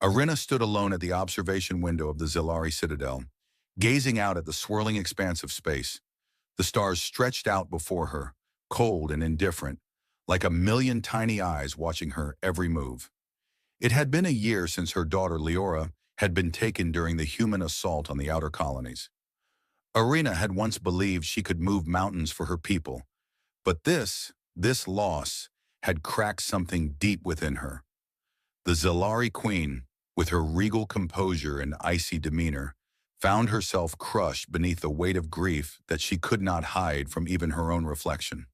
Arena stood alone at the observation window of the Zilari Citadel, gazing out at the swirling expanse of space. The stars stretched out before her, cold and indifferent, like a million tiny eyes watching her every move. It had been a year since her daughter Leora had been taken during the human assault on the outer colonies. Arena had once believed she could move mountains for her people, but this loss had cracked something deep within her. The Zilari Queen, with her regal composure and icy demeanor, found herself crushed beneath the weight of grief that she could not hide from even her own reflection.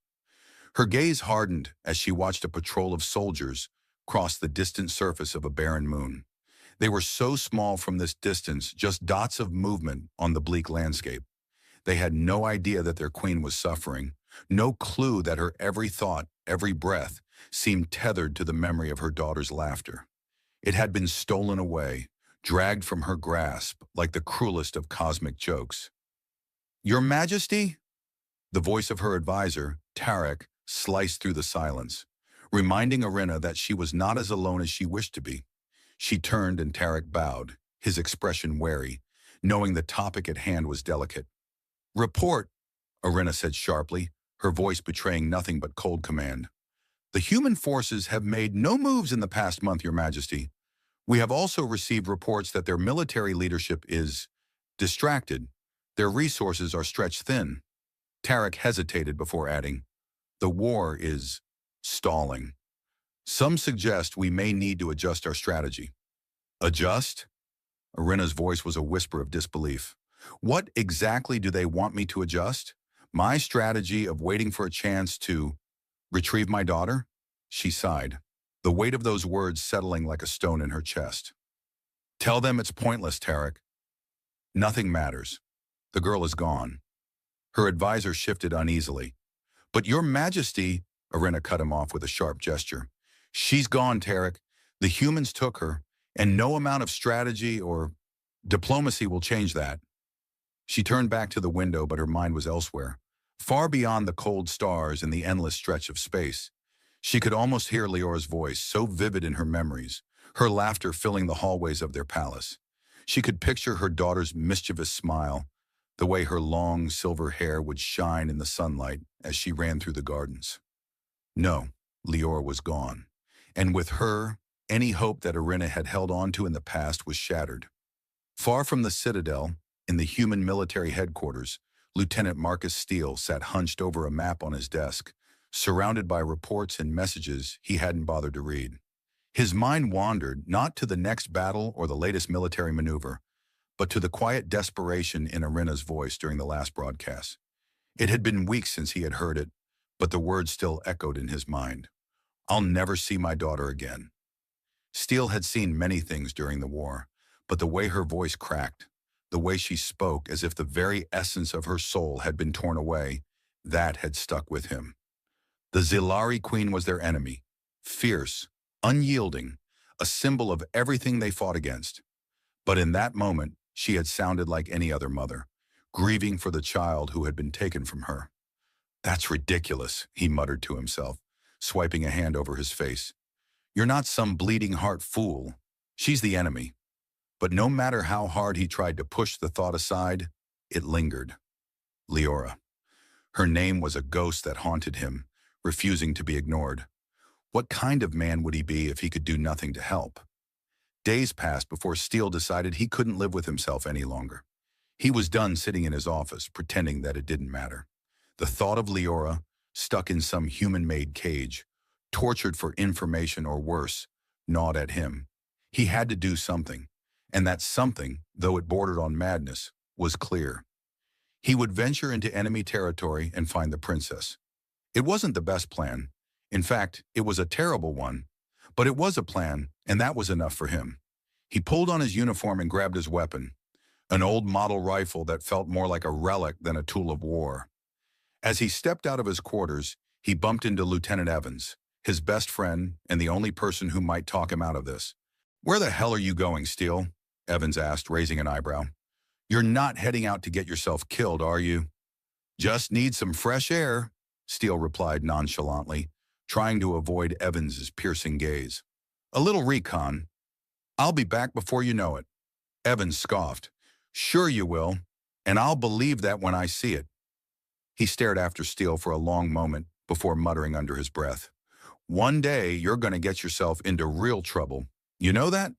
Her gaze hardened as she watched a patrol of soldiers cross the distant surface of a barren moon. They were so small from this distance, just dots of movement on the bleak landscape. They had no idea that their queen was suffering, no clue that her every thought, every breath, seemed tethered to the memory of her daughter's laughter. It had been stolen away, dragged from her grasp like the cruelest of cosmic jokes. "Your Majesty?" The voice of her advisor, Tarek, sliced through the silence, reminding Arena that she was not as alone as she wished to be. She turned and Tarek bowed, his expression wary, knowing the topic at hand was delicate. "Report," Arena said sharply, her voice betraying nothing but cold command. "The human forces have made no moves in the past month, Your Majesty. We have also received reports that their military leadership is distracted. Their resources are stretched thin." Tarek hesitated before adding, "The war is stalling. Some suggest we may need to adjust our strategy." "Adjust?" Arena's voice was a whisper of disbelief. "What exactly do they want me to adjust? My strategy of waiting for a chance to retrieve my daughter?" She sighed, the weight of those words settling like a stone in her chest. "Tell them it's pointless, Tarek. Nothing matters. The girl is gone." Her advisor shifted uneasily. "But Your Majesty," Arena cut him off with a sharp gesture. "She's gone, Tarek. The humans took her, and no amount of strategy or diplomacy will change that." She turned back to the window, but her mind was elsewhere, far beyond the cold stars and the endless stretch of space. She could almost hear Leora's voice, so vivid in her memories, her laughter filling the hallways of their palace. She could picture her daughter's mischievous smile, the way her long silver hair would shine in the sunlight as she ran through the gardens. No, Leora was gone, and with her, any hope that Arena had held on to in the past was shattered. Far from the Citadel, in the human military headquarters, Lieutenant Marcus Steele sat hunched over a map on his desk, surrounded by reports and messages he hadn't bothered to read. His mind wandered not to the next battle or the latest military maneuver, but to the quiet desperation in Arena's voice during the last broadcast. It had been weeks since he had heard it, but the words still echoed in his mind. "I'll never see my daughter again." Steele had seen many things during the war, but the way her voice cracked, the way she spoke as if the very essence of her soul had been torn away, that had stuck with him. The Zilari Queen was their enemy, fierce, unyielding, a symbol of everything they fought against. But in that moment, she had sounded like any other mother, grieving for the child who had been taken from her. "That's ridiculous," he muttered to himself, swiping a hand over his face. "You're not some bleeding heart fool. She's the enemy." But no matter how hard he tried to push the thought aside, it lingered. Leora. Her name was a ghost that haunted him, refusing to be ignored. What kind of man would he be if he could do nothing to help? Days passed before Steele decided he couldn't live with himself any longer. He was done sitting in his office, pretending that it didn't matter. The thought of Leora, stuck in some human-made cage, tortured for information or worse, gnawed at him. He had to do something, and that something, though it bordered on madness, was clear. He would venture into enemy territory and find the princess. It wasn't the best plan. In fact, it was a terrible one. But it was a plan, and that was enough for him. He pulled on his uniform and grabbed his weapon, an old model rifle that felt more like a relic than a tool of war. As he stepped out of his quarters, he bumped into Lieutenant Evans, his best friend and the only person who might talk him out of this. "Where the hell are you going, Steele?" Evans asked, raising an eyebrow. "You're not heading out to get yourself killed, are you?" "Just need some fresh air," Steele replied nonchalantly, trying to avoid Evans's piercing gaze. "A little recon." I'll be back before you know it. Evans scoffed. Sure you will, and I'll believe that when I see it. He stared after Steele for a long moment before muttering under his breath. One day you're going to get yourself into real trouble. You know that?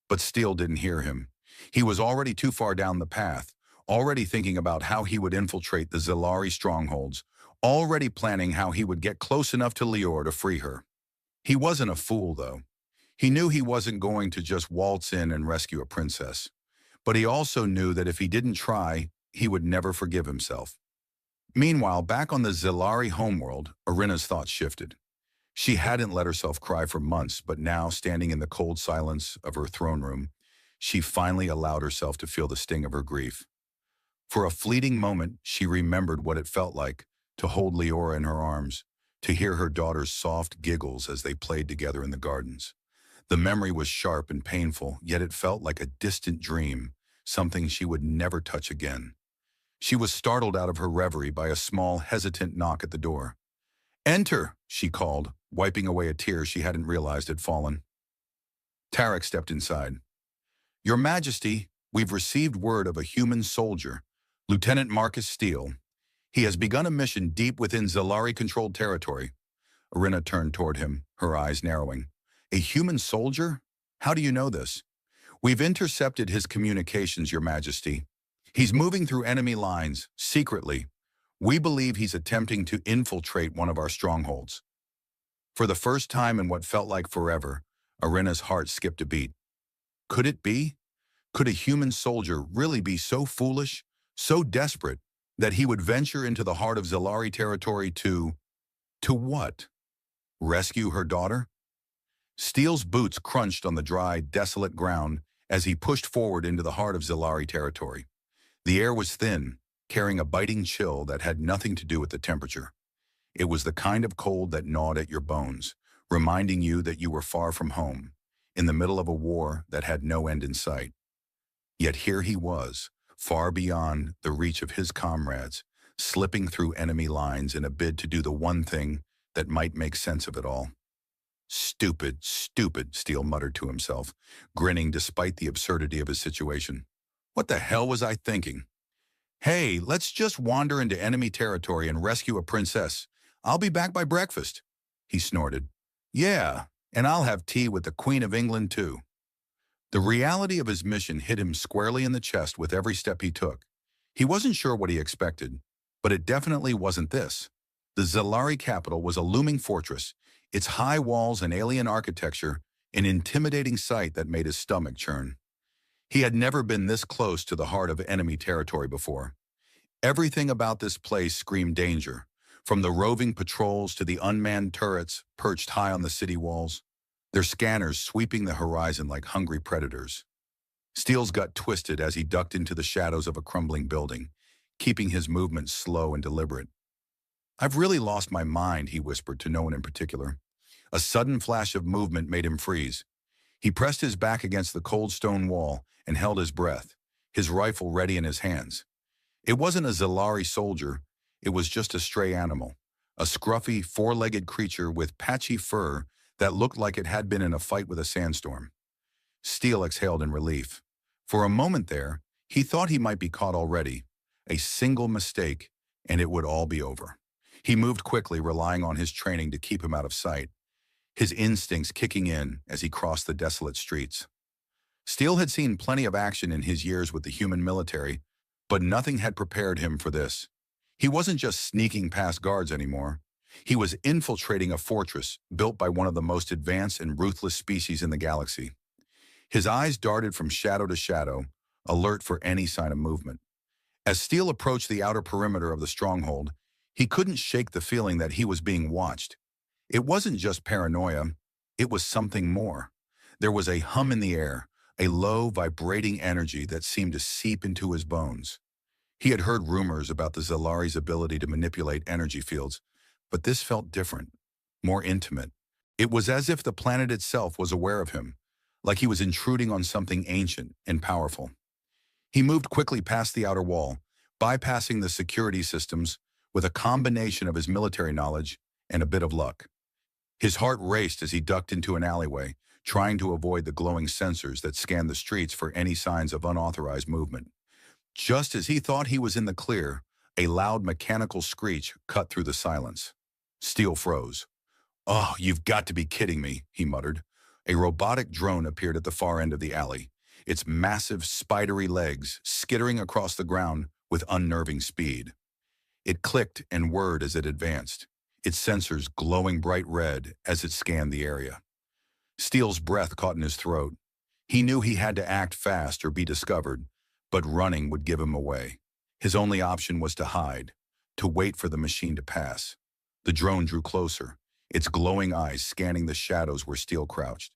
But Steele didn't hear him. He was already too far down the path, already thinking about how he would infiltrate the Zilari strongholds, already planning how he would get close enough to Lior to free her. He wasn't a fool, though. He knew he wasn't going to just waltz in and rescue a princess. But he also knew that if he didn't try, he would never forgive himself. Meanwhile, back on the Zilari homeworld, Irina's thoughts shifted. She hadn't let herself cry for months, but now, standing in the cold silence of her throne room, she finally allowed herself to feel the sting of her grief. For a fleeting moment, she remembered what it felt like to hold Leora in her arms, to hear her daughter's soft giggles as they played together in the gardens. The memory was sharp and painful, yet it felt like a distant dream, something she would never touch again. She was startled out of her reverie by a small, hesitant knock at the door. "Enter," she called, wiping away a tear she hadn't realized had fallen. Tarek stepped inside. "Your Majesty, we've received word of a human soldier, Lieutenant Marcus Steele. He has begun a mission deep within Zilari-controlled territory." Irina turned toward him, her eyes narrowing. "A human soldier? How do you know this?" "We've intercepted his communications, Your Majesty. He's moving through enemy lines, secretly. We believe he's attempting to infiltrate one of our strongholds." For the first time in what felt like forever, Irina's heart skipped a beat. Could it be? Could a human soldier really be so foolish, so desperate, that he would venture into the heart of Zilari territory to what? Rescue her daughter? Steele's boots crunched on the dry, desolate ground as he pushed forward into the heart of Zilari territory. The air was thin, carrying a biting chill that had nothing to do with the temperature. It was the kind of cold that gnawed at your bones, reminding you that you were far from home, in the middle of a war that had no end in sight. Yet here he was, far beyond the reach of his comrades, slipping through enemy lines in a bid to do the one thing that might make sense of it all. "Stupid, stupid," Steele muttered to himself, grinning despite the absurdity of his situation. "What the hell was I thinking? Hey, let's just wander into enemy territory and rescue a princess. I'll be back by breakfast," he snorted. "Yeah, and I'll have tea with the Queen of England too." The reality of his mission hit him squarely in the chest with every step he took. He wasn't sure what he expected, but it definitely wasn't this. The Zilari capital was a looming fortress, its high walls and alien architecture an intimidating sight that made his stomach churn. He had never been this close to the heart of enemy territory before. Everything about this place screamed danger, from the roving patrols to the unmanned turrets perched high on the city walls, their scanners sweeping the horizon like hungry predators. Steele's gut twisted as he ducked into the shadows of a crumbling building, keeping his movements slow and deliberate. "I've really lost my mind," he whispered to no one in particular. A sudden flash of movement made him freeze. He pressed his back against the cold stone wall and held his breath, his rifle ready in his hands. It wasn't a Zilari soldier, it was just a stray animal, a scruffy, four-legged creature with patchy fur that looked like it had been in a fight with a sandstorm. Steele exhaled in relief. For a moment there, he thought he might be caught already. A single mistake, and it would all be over. He moved quickly, relying on his training to keep him out of sight, his instincts kicking in as he crossed the desolate streets. Steele had seen plenty of action in his years with the human military, but nothing had prepared him for this. He wasn't just sneaking past guards anymore. He was infiltrating a fortress built by one of the most advanced and ruthless species in the galaxy. His eyes darted from shadow to shadow, alert for any sign of movement. As Steele approached the outer perimeter of the stronghold, he couldn't shake the feeling that he was being watched. It wasn't just paranoia, it was something more. There was a hum in the air, a low, vibrating energy that seemed to seep into his bones. He had heard rumors about the Zilari's ability to manipulate energy fields, but this felt different, more intimate. It was as if the planet itself was aware of him, like he was intruding on something ancient and powerful. He moved quickly past the outer wall, bypassing the security systems with a combination of his military knowledge and a bit of luck. His heart raced as he ducked into an alleyway, trying to avoid the glowing sensors that scanned the streets for any signs of unauthorized movement. Just as he thought he was in the clear, a loud mechanical screech cut through the silence. Steele froze. "Oh, you've got to be kidding me," he muttered. A robotic drone appeared at the far end of the alley, its massive, spidery legs skittering across the ground with unnerving speed. It clicked and whirred as it advanced, its sensors glowing bright red as it scanned the area. Steele's breath caught in his throat. He knew he had to act fast or be discovered, but running would give him away. His only option was to hide, to wait for the machine to pass. The drone drew closer, its glowing eyes scanning the shadows where Steele crouched.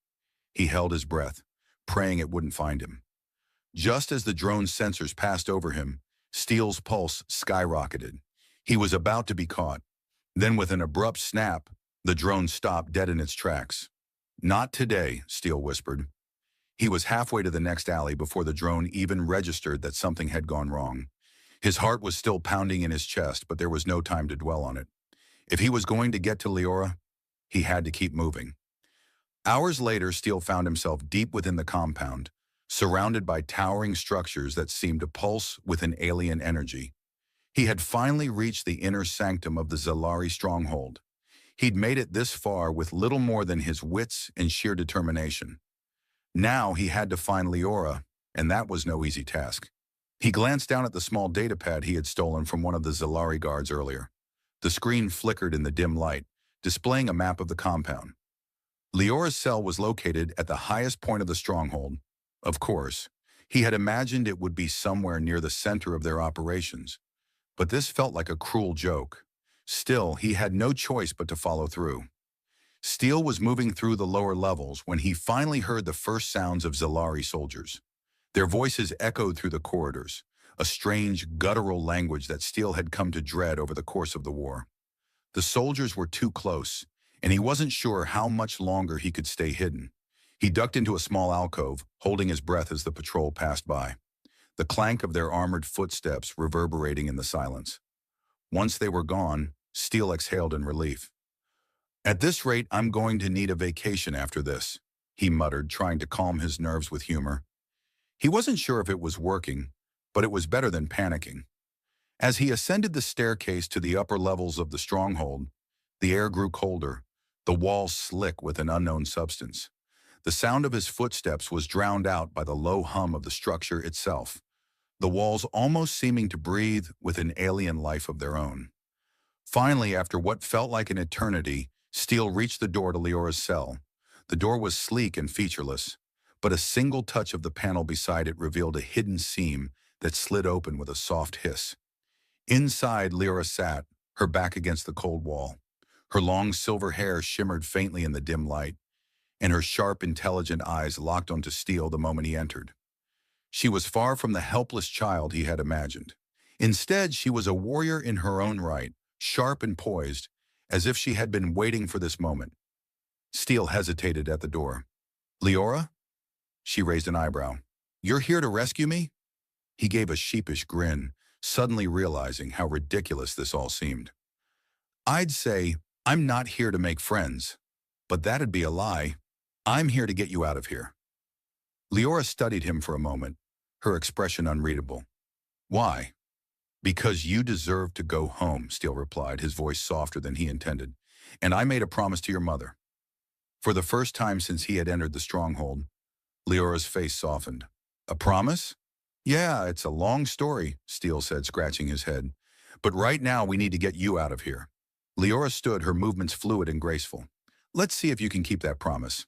He held his breath, praying it wouldn't find him. Just as the drone's sensors passed over him, Steele's pulse skyrocketed. He was about to be caught. Then with an abrupt snap, the drone stopped dead in its tracks. "Not today," Steele whispered. He was halfway to the next alley before the drone even registered that something had gone wrong. His heart was still pounding in his chest, but there was no time to dwell on it. If he was going to get to Leora, he had to keep moving. Hours later, Steele found himself deep within the compound, surrounded by towering structures that seemed to pulse with an alien energy. He had finally reached the inner sanctum of the Zilari stronghold. He'd made it this far with little more than his wits and sheer determination. Now he had to find Leora, and that was no easy task. He glanced down at the small datapad he had stolen from one of the Zilari guards earlier. The screen flickered in the dim light, displaying a map of the compound. Leora's cell was located at the highest point of the stronghold. Of course, he had imagined it would be somewhere near the center of their operations. But this felt like a cruel joke. Still, he had no choice but to follow through. Steele was moving through the lower levels when he finally heard the first sounds of Zilari soldiers. Their voices echoed through the corridors, a strange, guttural language that Steele had come to dread over the course of the war. The soldiers were too close, and he wasn't sure how much longer he could stay hidden. He ducked into a small alcove, holding his breath as the patrol passed by, the clank of their armored footsteps reverberating in the silence. Once they were gone, Steele exhaled in relief. "At this rate, I'm going to need a vacation after this," he muttered, trying to calm his nerves with humor. He wasn't sure if it was working, but it was better than panicking. As he ascended the staircase to the upper levels of the stronghold, the air grew colder, the walls slick with an unknown substance. The sound of his footsteps was drowned out by the low hum of the structure itself, the walls almost seeming to breathe with an alien life of their own. Finally, after what felt like an eternity, Steele reached the door to Leora's cell. The door was sleek and featureless, but a single touch of the panel beside it revealed a hidden seam that slid open with a soft hiss. Inside, Leora sat, her back against the cold wall. Her long silver hair shimmered faintly in the dim light, and her sharp, intelligent eyes locked onto Steele the moment he entered. She was far from the helpless child he had imagined. Instead, she was a warrior in her own right, sharp and poised, as if she had been waiting for this moment. Steele hesitated at the door. "Leora?" She raised an eyebrow. "You're here to rescue me?" He gave a sheepish grin, suddenly realizing how ridiculous this all seemed. "I'd say, I'm not here to make friends, but that'd be a lie. I'm here to get you out of here." Leora studied him for a moment, her expression unreadable. "Why?" "Because you deserve to go home," Steele replied, his voice softer than he intended. "And I made a promise to your mother." For the first time since he had entered the stronghold, Leora's face softened. "A promise?" "Yeah, it's a long story," Steele said, scratching his head. "But right now we need to get you out of here." Leora stood, her movements fluid and graceful. "Let's see if you can keep that promise."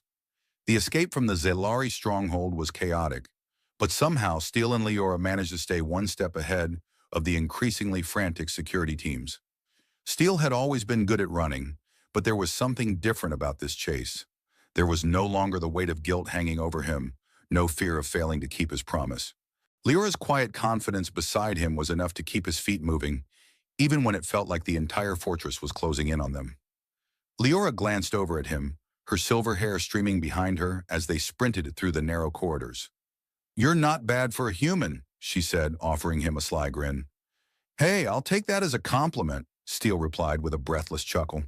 The escape from the Zilari stronghold was chaotic, but somehow Steele and Leora managed to stay one step ahead of the increasingly frantic security teams. Steele had always been good at running, but there was something different about this chase. There was no longer the weight of guilt hanging over him, no fear of failing to keep his promise. Leora's quiet confidence beside him was enough to keep his feet moving, even when it felt like the entire fortress was closing in on them. Leora glanced over at him, her silver hair streaming behind her as they sprinted through the narrow corridors. "You're not bad for a human," she said, offering him a sly grin. "Hey, I'll take that as a compliment," Steele replied with a breathless chuckle.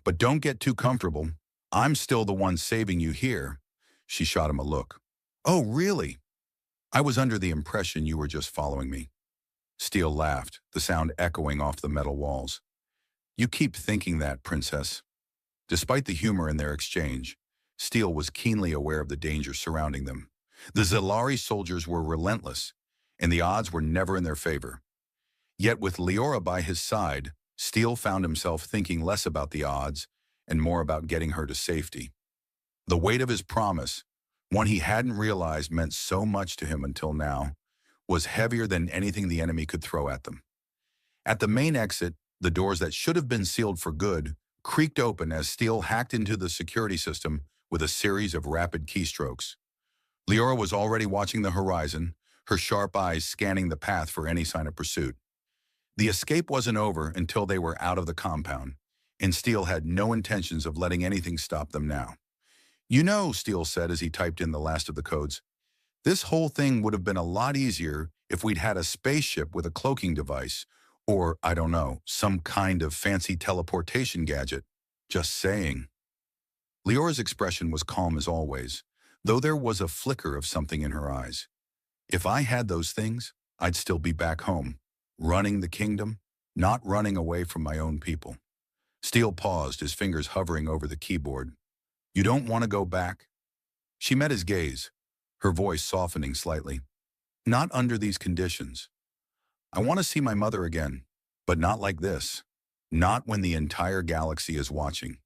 "But don't get too comfortable. I'm still the one saving you here." She shot him a look. Oh, really? I was under the impression you were just following me. Steele laughed, the sound echoing off the metal walls. You keep thinking that, Princess. Despite the humor in their exchange, Steele was keenly aware of the danger surrounding them. The Zilari soldiers were relentless, and the odds were never in their favor. Yet with Leora by his side, Steele found himself thinking less about the odds and more about getting her to safety. The weight of his promise, one he hadn't realized meant so much to him until now, was heavier than anything the enemy could throw at them. At the main exit, the doors that should have been sealed for good creaked open as Steele hacked into the security system with a series of rapid keystrokes. Leora was already watching the horizon, her sharp eyes scanning the path for any sign of pursuit. The escape wasn't over until they were out of the compound, and Steele had no intentions of letting anything stop them now. You know, Steele said as he typed in the last of the codes, this whole thing would have been a lot easier if we'd had a spaceship with a cloaking device, or, I don't know, some kind of fancy teleportation gadget. Just saying. Leora's expression was calm as always, though there was a flicker of something in her eyes. If I had those things, I'd still be back home, running the kingdom, not running away from my own people. Steele paused, his fingers hovering over the keyboard. You don't want to go back? She met his gaze, her voice softening slightly. Not under these conditions. I want to see my mother again, but not like this. Not when the entire galaxy is watching.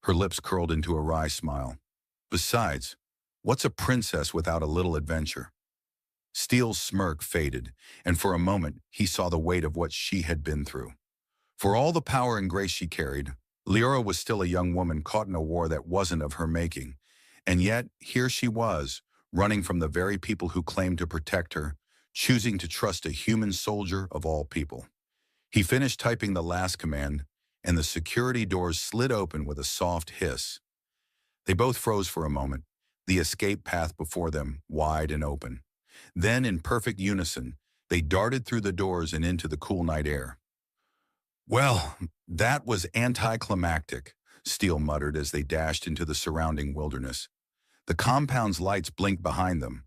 Her lips curled into a wry smile. Besides, what's a princess without a little adventure? Steele's smirk faded, and for a moment he saw the weight of what she had been through. For all the power and grace she carried, Leora was still a young woman caught in a war that wasn't of her making. And yet, here she was, running from the very people who claimed to protect her, choosing to trust a human soldier of all people. He finished typing the last command, and the security doors slid open with a soft hiss. They both froze for a moment, the escape path before them wide and open. Then, in perfect unison, they darted through the doors and into the cool night air. Well, that was anticlimactic, Steele muttered as they dashed into the surrounding wilderness. The compound's lights blinked behind them,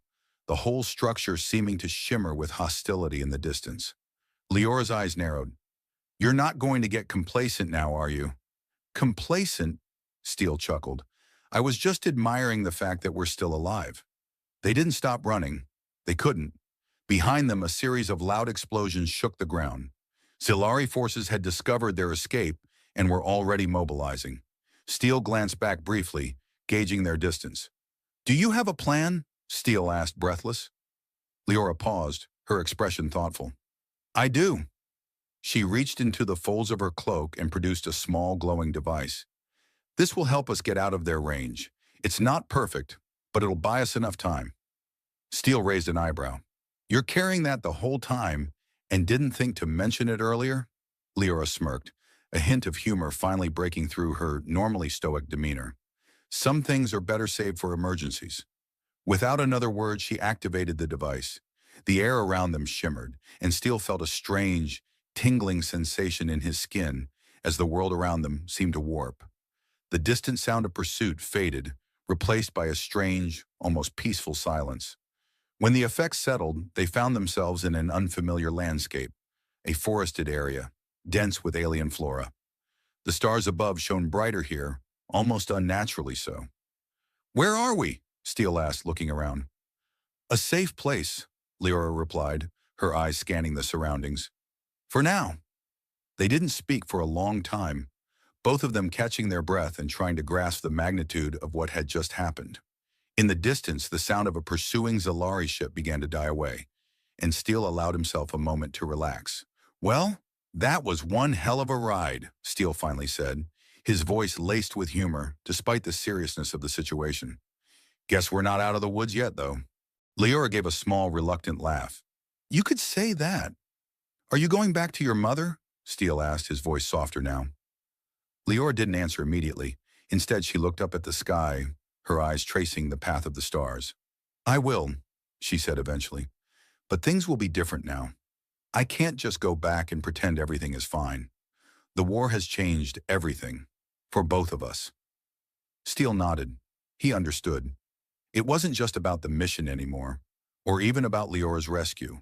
the whole structure seeming to shimmer with hostility in the distance. Leora's eyes narrowed. You're not going to get complacent now, are you? Complacent? Steele chuckled. I was just admiring the fact that we're still alive. They didn't stop running. They couldn't. Behind them, a series of loud explosions shook the ground. Zilari forces had discovered their escape and were already mobilizing. Steele glanced back briefly, gauging their distance. Do you have a plan? Steele asked, breathless. Leora paused, her expression thoughtful. I do. She reached into the folds of her cloak and produced a small glowing device. This will help us get out of their range. It's not perfect, but it'll buy us enough time. Steele raised an eyebrow. You're carrying that the whole time and didn't think to mention it earlier? Leora smirked, a hint of humor finally breaking through her normally stoic demeanor. Some things are better saved for emergencies. Without another word, she activated the device. The air around them shimmered, and Steele felt a strange, tingling sensation in his skin as the world around them seemed to warp. The distant sound of pursuit faded, replaced by a strange, almost peaceful silence. When the effects settled, they found themselves in an unfamiliar landscape, a forested area, dense with alien flora. The stars above shone brighter here, almost unnaturally so. Where are we? Steele asked, looking around. A safe place, Leora replied, her eyes scanning the surroundings. For now. They didn't speak for a long time, both of them catching their breath and trying to grasp the magnitude of what had just happened. In the distance, the sound of a pursuing Zilari ship began to die away, and Steele allowed himself a moment to relax. Well, that was one hell of a ride, Steele finally said, his voice laced with humor despite the seriousness of the situation. Guess we're not out of the woods yet, though. Leora gave a small, reluctant laugh. You could say that. Are you going back to your mother? Steele asked, his voice softer now. Leora didn't answer immediately. Instead, she looked up at the sky, her eyes tracing the path of the stars. I will, she said eventually. But things will be different now. I can't just go back and pretend everything is fine. The war has changed everything, for both of us. Steele nodded. He understood. It wasn't just about the mission anymore, or even about Leora's rescue.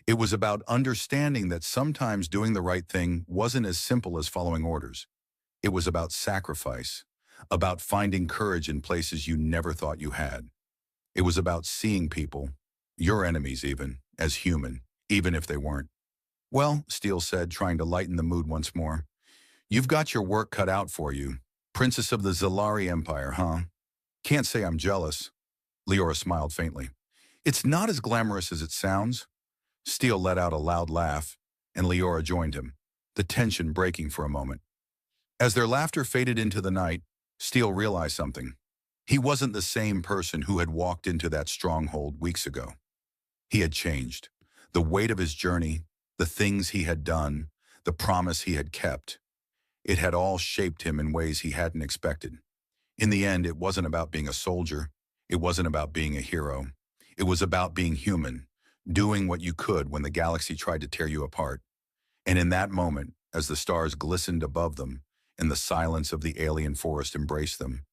It was about understanding that sometimes doing the right thing wasn't as simple as following orders. It was about sacrifice, about finding courage in places you never thought you had. It was about seeing people, your enemies even, as human, even if they weren't. Well, Steele said, trying to lighten the mood once more, you've got your work cut out for you. Princess of the Zilari Empire, huh? Can't say I'm jealous. Leora smiled faintly. It's not as glamorous as it sounds. Steele let out a loud laugh, and Leora joined him, the tension breaking for a moment. As their laughter faded into the night, Steele realized something. He wasn't the same person who had walked into that stronghold weeks ago. He had changed. The weight of his journey, the things he had done, the promise he had kept, it had all shaped him in ways he hadn't expected. In the end, it wasn't about being a soldier. It wasn't about being a hero. It was about being human, doing what you could when the galaxy tried to tear you apart. And in that moment, as the stars glistened above them and the silence of the alien forest embraced them,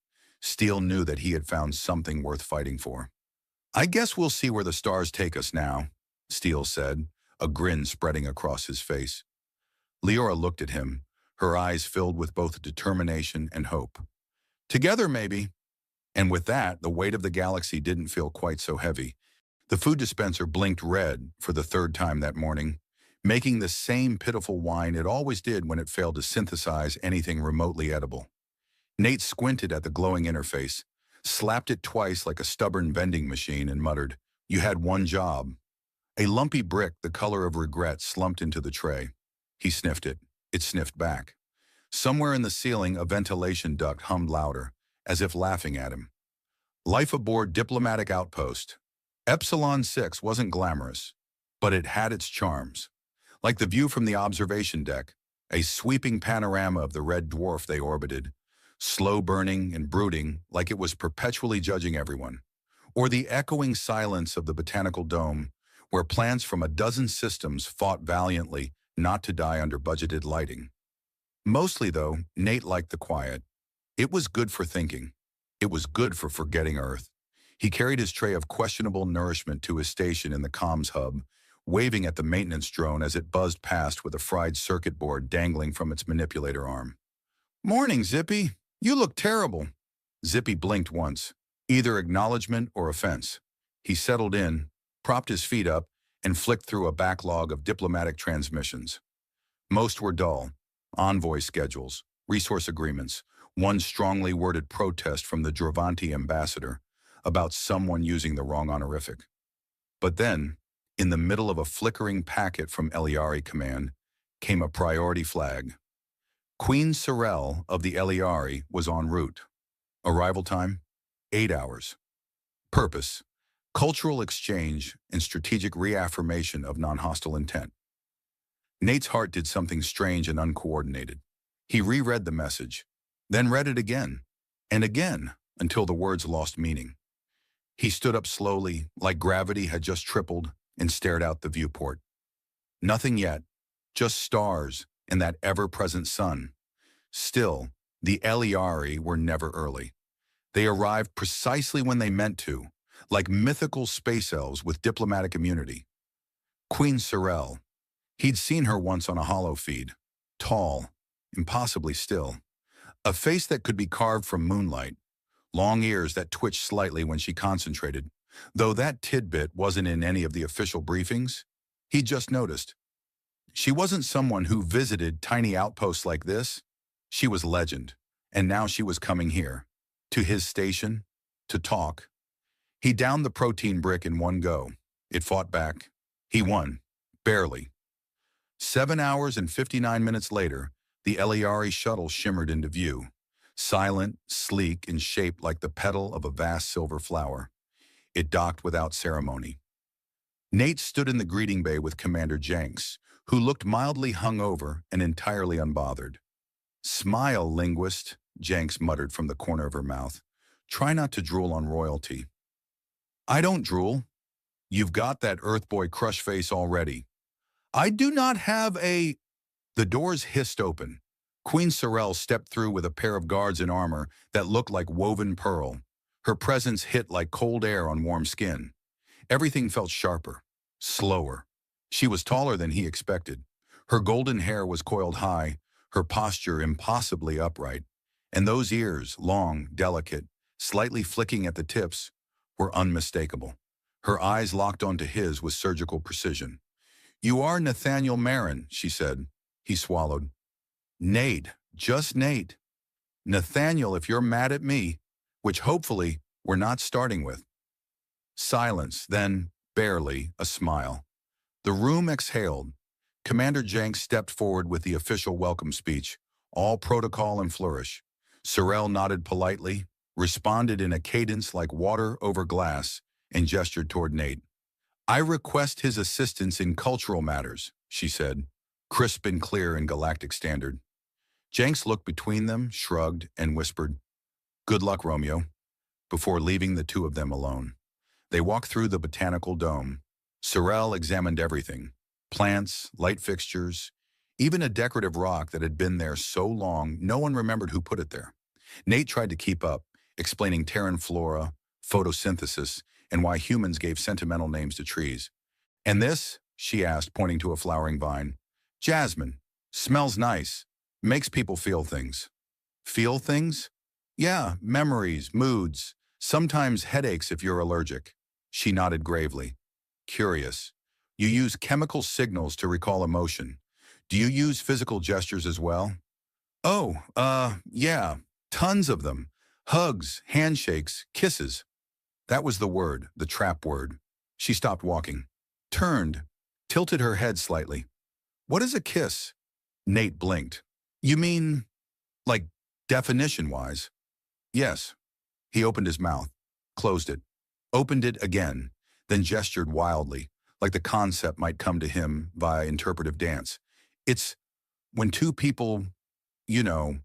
Steele knew that he had found something worth fighting for. I guess we'll see where the stars take us now, Steele said, a grin spreading across his face. Leora looked at him, her eyes filled with both determination and hope. Together, maybe. And with that, the weight of the galaxy didn't feel quite so heavy. The food dispenser blinked red for the third time that morning, making the same pitiful whine it always did when it failed to synthesize anything remotely edible. Nate squinted at the glowing interface, slapped it twice like a stubborn vending machine, and muttered, "You had one job." A lumpy brick the color of regret slumped into the tray. He sniffed it. It sniffed back. Somewhere in the ceiling, a ventilation duct hummed louder, as if laughing at him. Life aboard Diplomatic Outpost. Epsilon 6 wasn't glamorous, but it had its charms. Like the view from the observation deck, a sweeping panorama of the red dwarf they orbited, slow-burning and brooding like it was perpetually judging everyone. Or the echoing silence of the botanical dome, where plants from a dozen systems fought valiantly not to die under budgeted lighting. Mostly, though, Nate liked the quiet. It was good for thinking. It was good for forgetting Earth. He carried his tray of questionable nourishment to his station in the comms hub, waving at the maintenance drone as it buzzed past with a fried circuit board dangling from its manipulator arm. "Morning, Zippy. You look terrible." Zippy blinked once, either acknowledgement or offense. He settled in, propped his feet up, and flicked through a backlog of diplomatic transmissions. Most were dull. Envoy schedules, resource agreements, one strongly worded protest from the Dravanti ambassador about someone using the wrong honorific. But then, in the middle of a flickering packet from Eliari Command, came a priority flag. Queen Sorel of the Eliari was en route. Arrival time, 8 hours. Purpose, cultural exchange and strategic reaffirmation of non-hostile intent. Nate's heart did something strange and uncoordinated. He reread the message, then read it again, and again, until the words lost meaning. He stood up slowly, like gravity had just tripled, and stared out the viewport. Nothing yet, just stars and that ever-present sun. Still, the Eliari were never early. They arrived precisely when they meant to, like mythical space elves with diplomatic immunity. Queen Sorel. He'd seen her once on a holo feed. Tall, impossibly still. A face that could be carved from moonlight. Long ears that twitched slightly when she concentrated. Though that tidbit wasn't in any of the official briefings, he'd just noticed. She wasn't someone who visited tiny outposts like this. She was legend, and now she was coming here, to his station, to talk. He downed the protein brick in one go. It fought back. He won, barely. 7 hours and 59 minutes later, the Eliari shuttle shimmered into view, silent, sleek, and shaped like the petal of a vast silver flower. It docked without ceremony. Nate stood in the greeting bay with Commander Jenks, who looked mildly hungover and entirely unbothered. "Smile, linguist," Jenks muttered from the corner of her mouth. "Try not to drool on royalty." "I don't drool. You've got that Earthboy crush face already." "I do not have a—" The doors hissed open. Queen Sorel stepped through with a pair of guards in armor that looked like woven pearl, Her presence hit like cold air on warm skin. Everything felt sharper, slower. She was taller than he expected. Her golden hair was coiled high, her posture impossibly upright, and those ears, long, delicate, slightly flicking at the tips, were unmistakable. Her eyes locked onto his with surgical precision. "You are Nathaniel Marin," she said. He swallowed. "Nate, just Nate. Nathaniel, if you're mad at me, which hopefully we're not starting with." Silence, then, barely, a smile. The room exhaled. Commander Jenks stepped forward with the official welcome speech, all protocol and flourish. Sorrel nodded politely, responded in a cadence like water over glass, and gestured toward Nate. "I request his assistance in cultural matters," she said, crisp and clear in galactic standard. Jenks looked between them, shrugged, and whispered, "Good luck, Romeo," before leaving the two of them alone. They walked through the botanical dome. Sorrel examined everything: plants, light fixtures, even a decorative rock that had been there so long no one remembered who put it there. Nate tried to keep up, explaining Terran flora, photosynthesis, and why humans gave sentimental names to trees. "And this?" she asked, pointing to a flowering vine. "Jasmine. Smells nice. Makes people feel things." "Feel things?" "Yeah, memories, moods, sometimes headaches if you're allergic." She nodded gravely. "Curious. You use chemical signals to recall emotion. Do you use physical gestures as well?" "Oh, yeah, tons of them. Hugs, handshakes, kisses." That was the word, the trap word. She stopped walking, turned, tilted her head slightly. "What is a kiss?" Nate blinked. "You mean, like, definition-wise?" "Yes." He opened his mouth, closed it, opened it again, then gestured wildly, like the concept might come to him via interpretive dance. "It's when two people, you know,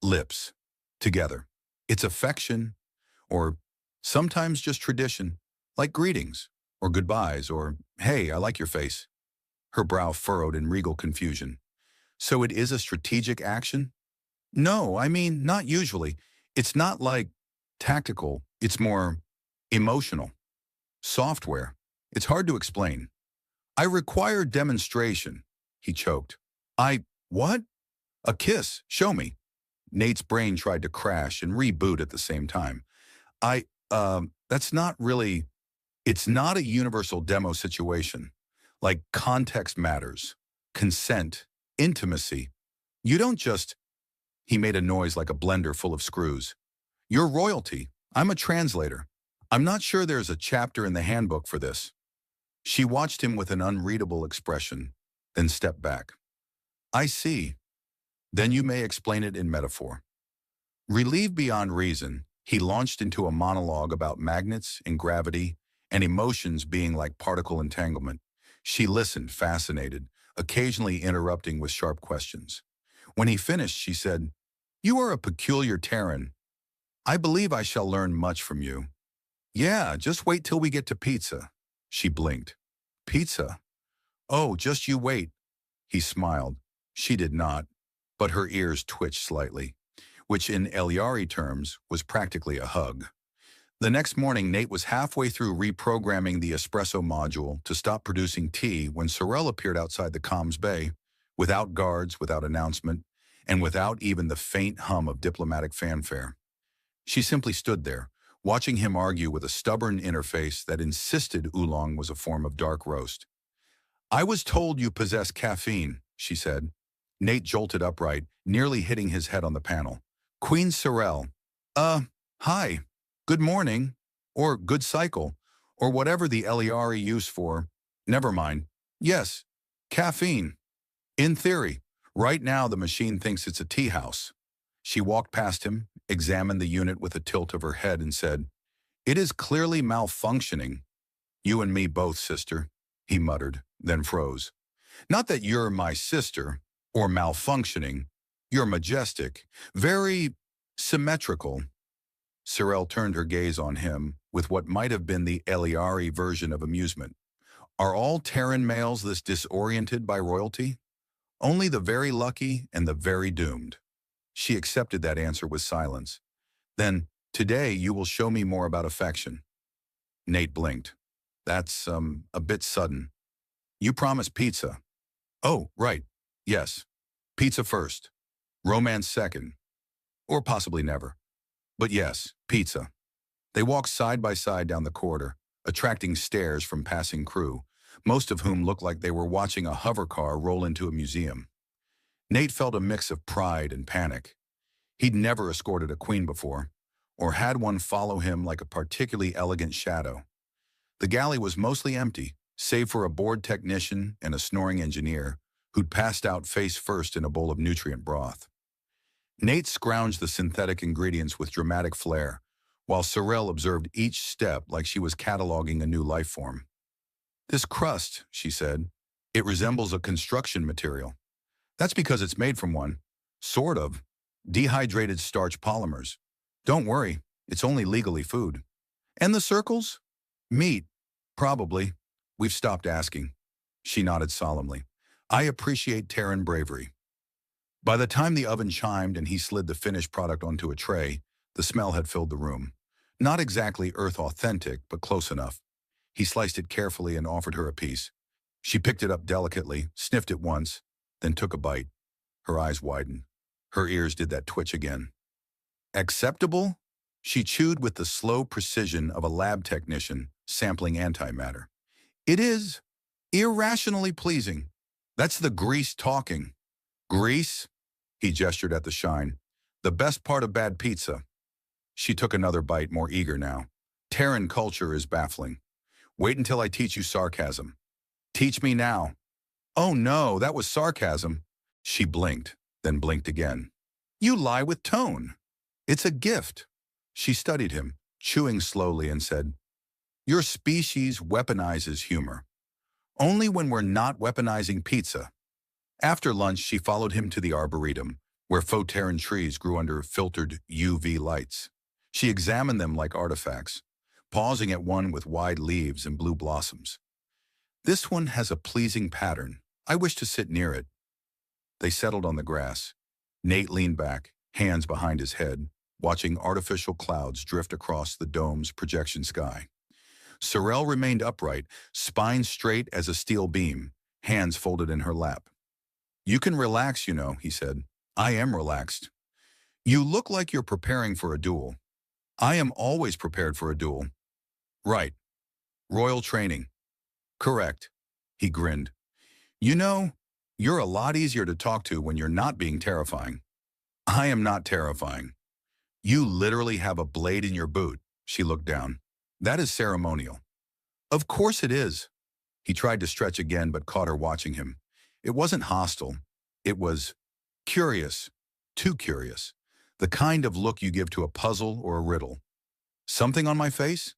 lips, together. It's affection, or sometimes just tradition, like greetings, or goodbyes, or, 'Hey, I like your face.'" Her brow furrowed in regal confusion. "So it is a strategic action?" "No, I mean, not usually. It's not like tactical. It's more emotional. Software. It's hard to explain." "I require demonstration," he choked. What? A kiss. Show me." Nate's brain tried to crash and reboot at the same time. That's not really, it's not a universal demo situation. Like context matters, consent, intimacy. You don't just," he made a noise like a blender full of screws. "You're royalty. I'm a translator. I'm not sure there's a chapter in the handbook for this." She watched him with an unreadable expression, then stepped back. "I see. Then you may explain it in metaphor." Relieved beyond reason, he launched into a monologue about magnets and gravity and emotions being like particle entanglement. She listened, fascinated, occasionally interrupting with sharp questions. When he finished, she said, "You are a peculiar Terran. I believe I shall learn much from you." "Yeah, just wait till we get to pizza." She blinked. "Pizza? Oh, just you wait." He smiled. She did not, but her ears twitched slightly, which in Eliari terms was practically a hug. The next morning, Nate was halfway through reprogramming the espresso module to stop producing tea when Sorrel appeared outside the comms bay, without guards, without announcement, and without even the faint hum of diplomatic fanfare. She simply stood there, watching him argue with a stubborn interface that insisted oolong was a form of dark roast. "I was told you possess caffeine," she said. Nate jolted upright, nearly hitting his head on the panel. "Queen Sorrel. Hi. Good morning. Or good cycle. Or whatever the Eliari use for. Never mind. Yes. Caffeine. In theory. Right now the machine thinks it's a tea house." She walked past him, examined the unit with a tilt of her head and said, "It is clearly malfunctioning." "You and me both, sister," he muttered, then froze. "Not that you're my sister, or malfunctioning. You're majestic, very symmetrical." Sorrel turned her gaze on him with what might have been the Eliari version of amusement. "Are all Terran males this disoriented by royalty?" "Only the very lucky and the very doomed." She accepted that answer with silence. Then, Today, you will show me more about affection. Nate blinked. That's, a bit sudden. You promised pizza. Oh, right. Yes. Pizza first. Romance second. Or possibly never. But yes, pizza. They walked side by side down the corridor, attracting stares from passing crew, most of whom looked like they were watching a hover car roll into a museum. Nate felt a mix of pride and panic. He'd never escorted a queen before, or had one follow him like a particularly elegant shadow. The galley was mostly empty, save for a bored technician and a snoring engineer who'd passed out face first in a bowl of nutrient broth. Nate scrounged the synthetic ingredients with dramatic flair, while Sorrel observed each step like she was cataloging a new life form. This crust, she said, it resembles a construction material. That's because it's made from one. Sort of. Dehydrated starch polymers. Don't worry, it's only legally food. And the circles? Meat. Probably. We've stopped asking. She nodded solemnly. I appreciate Terran bravery. By the time the oven chimed and he slid the finished product onto a tray, the smell had filled the room. Not exactly Earth-authentic, but close enough. He sliced it carefully and offered her a piece. She picked it up delicately, sniffed it once, then took a bite. Her eyes widened. Her ears did that twitch again. Acceptable? She chewed with the slow precision of a lab technician sampling antimatter. It is irrationally pleasing. That's the grease talking. Grease? He gestured at the shine. The best part of bad pizza. She took another bite, more eager now. Terran culture is baffling. Wait until I teach you sarcasm. Teach me now. Oh no, that was sarcasm. She blinked, then blinked again. You lie with tone. It's a gift. She studied him, chewing slowly, and said, Your species weaponizes humor. Only when we're not weaponizing pizza. After lunch, she followed him to the arboretum, where faux Terran trees grew under filtered UV lights. She examined them like artifacts, pausing at one with wide leaves and blue blossoms. This one has a pleasing pattern. I wish to sit near it. They settled on the grass. Nate leaned back, hands behind his head, watching artificial clouds drift across the dome's projection sky. Sorrel remained upright, spine straight as a steel beam, hands folded in her lap. You can relax, you know, he said. I am relaxed. You look like you're preparing for a duel. I am always prepared for a duel. Right. Royal training. Correct. He grinned. You know, you're a lot easier to talk to when you're not being terrifying. I am not terrifying. You literally have a blade in your boot. She looked down. That is ceremonial. Of course it is. He tried to stretch again but caught her watching him. It wasn't hostile. It was curious. Too curious. The kind of look you give to a puzzle or a riddle. Something on my face?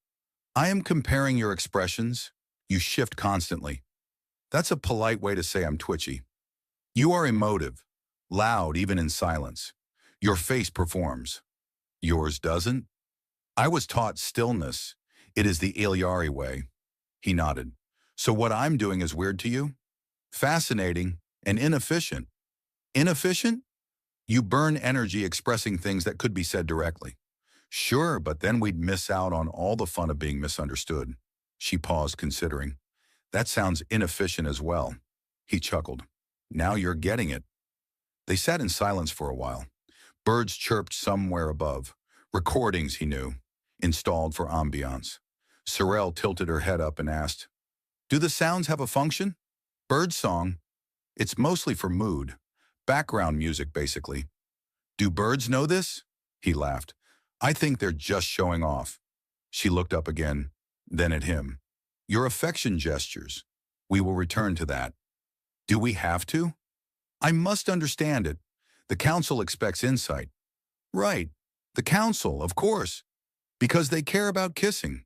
I am comparing your expressions. You shift constantly. That's a polite way to say I'm twitchy. You are emotive, loud even in silence. Your face performs. Yours doesn't? I was taught stillness. It is the Ilyari way. He nodded. So what I'm doing is weird to you? Fascinating and inefficient. Inefficient? You burn energy expressing things that could be said directly. Sure, but then we'd miss out on all the fun of being misunderstood. She paused, considering. That sounds inefficient as well. He chuckled. Now you're getting it. They sat in silence for a while. Birds chirped somewhere above. Recordings, he knew, installed for ambiance. Sorrel tilted her head up and asked, Do the sounds have a function? Bird song. It's mostly for mood. Background music, basically. Do birds know this? He laughed. I think they're just showing off. She looked up again, then at him. Your affection gestures. We will return to that. Do we have to? I must understand it. The council expects insight. Right. The council, of course. Because they care about kissing.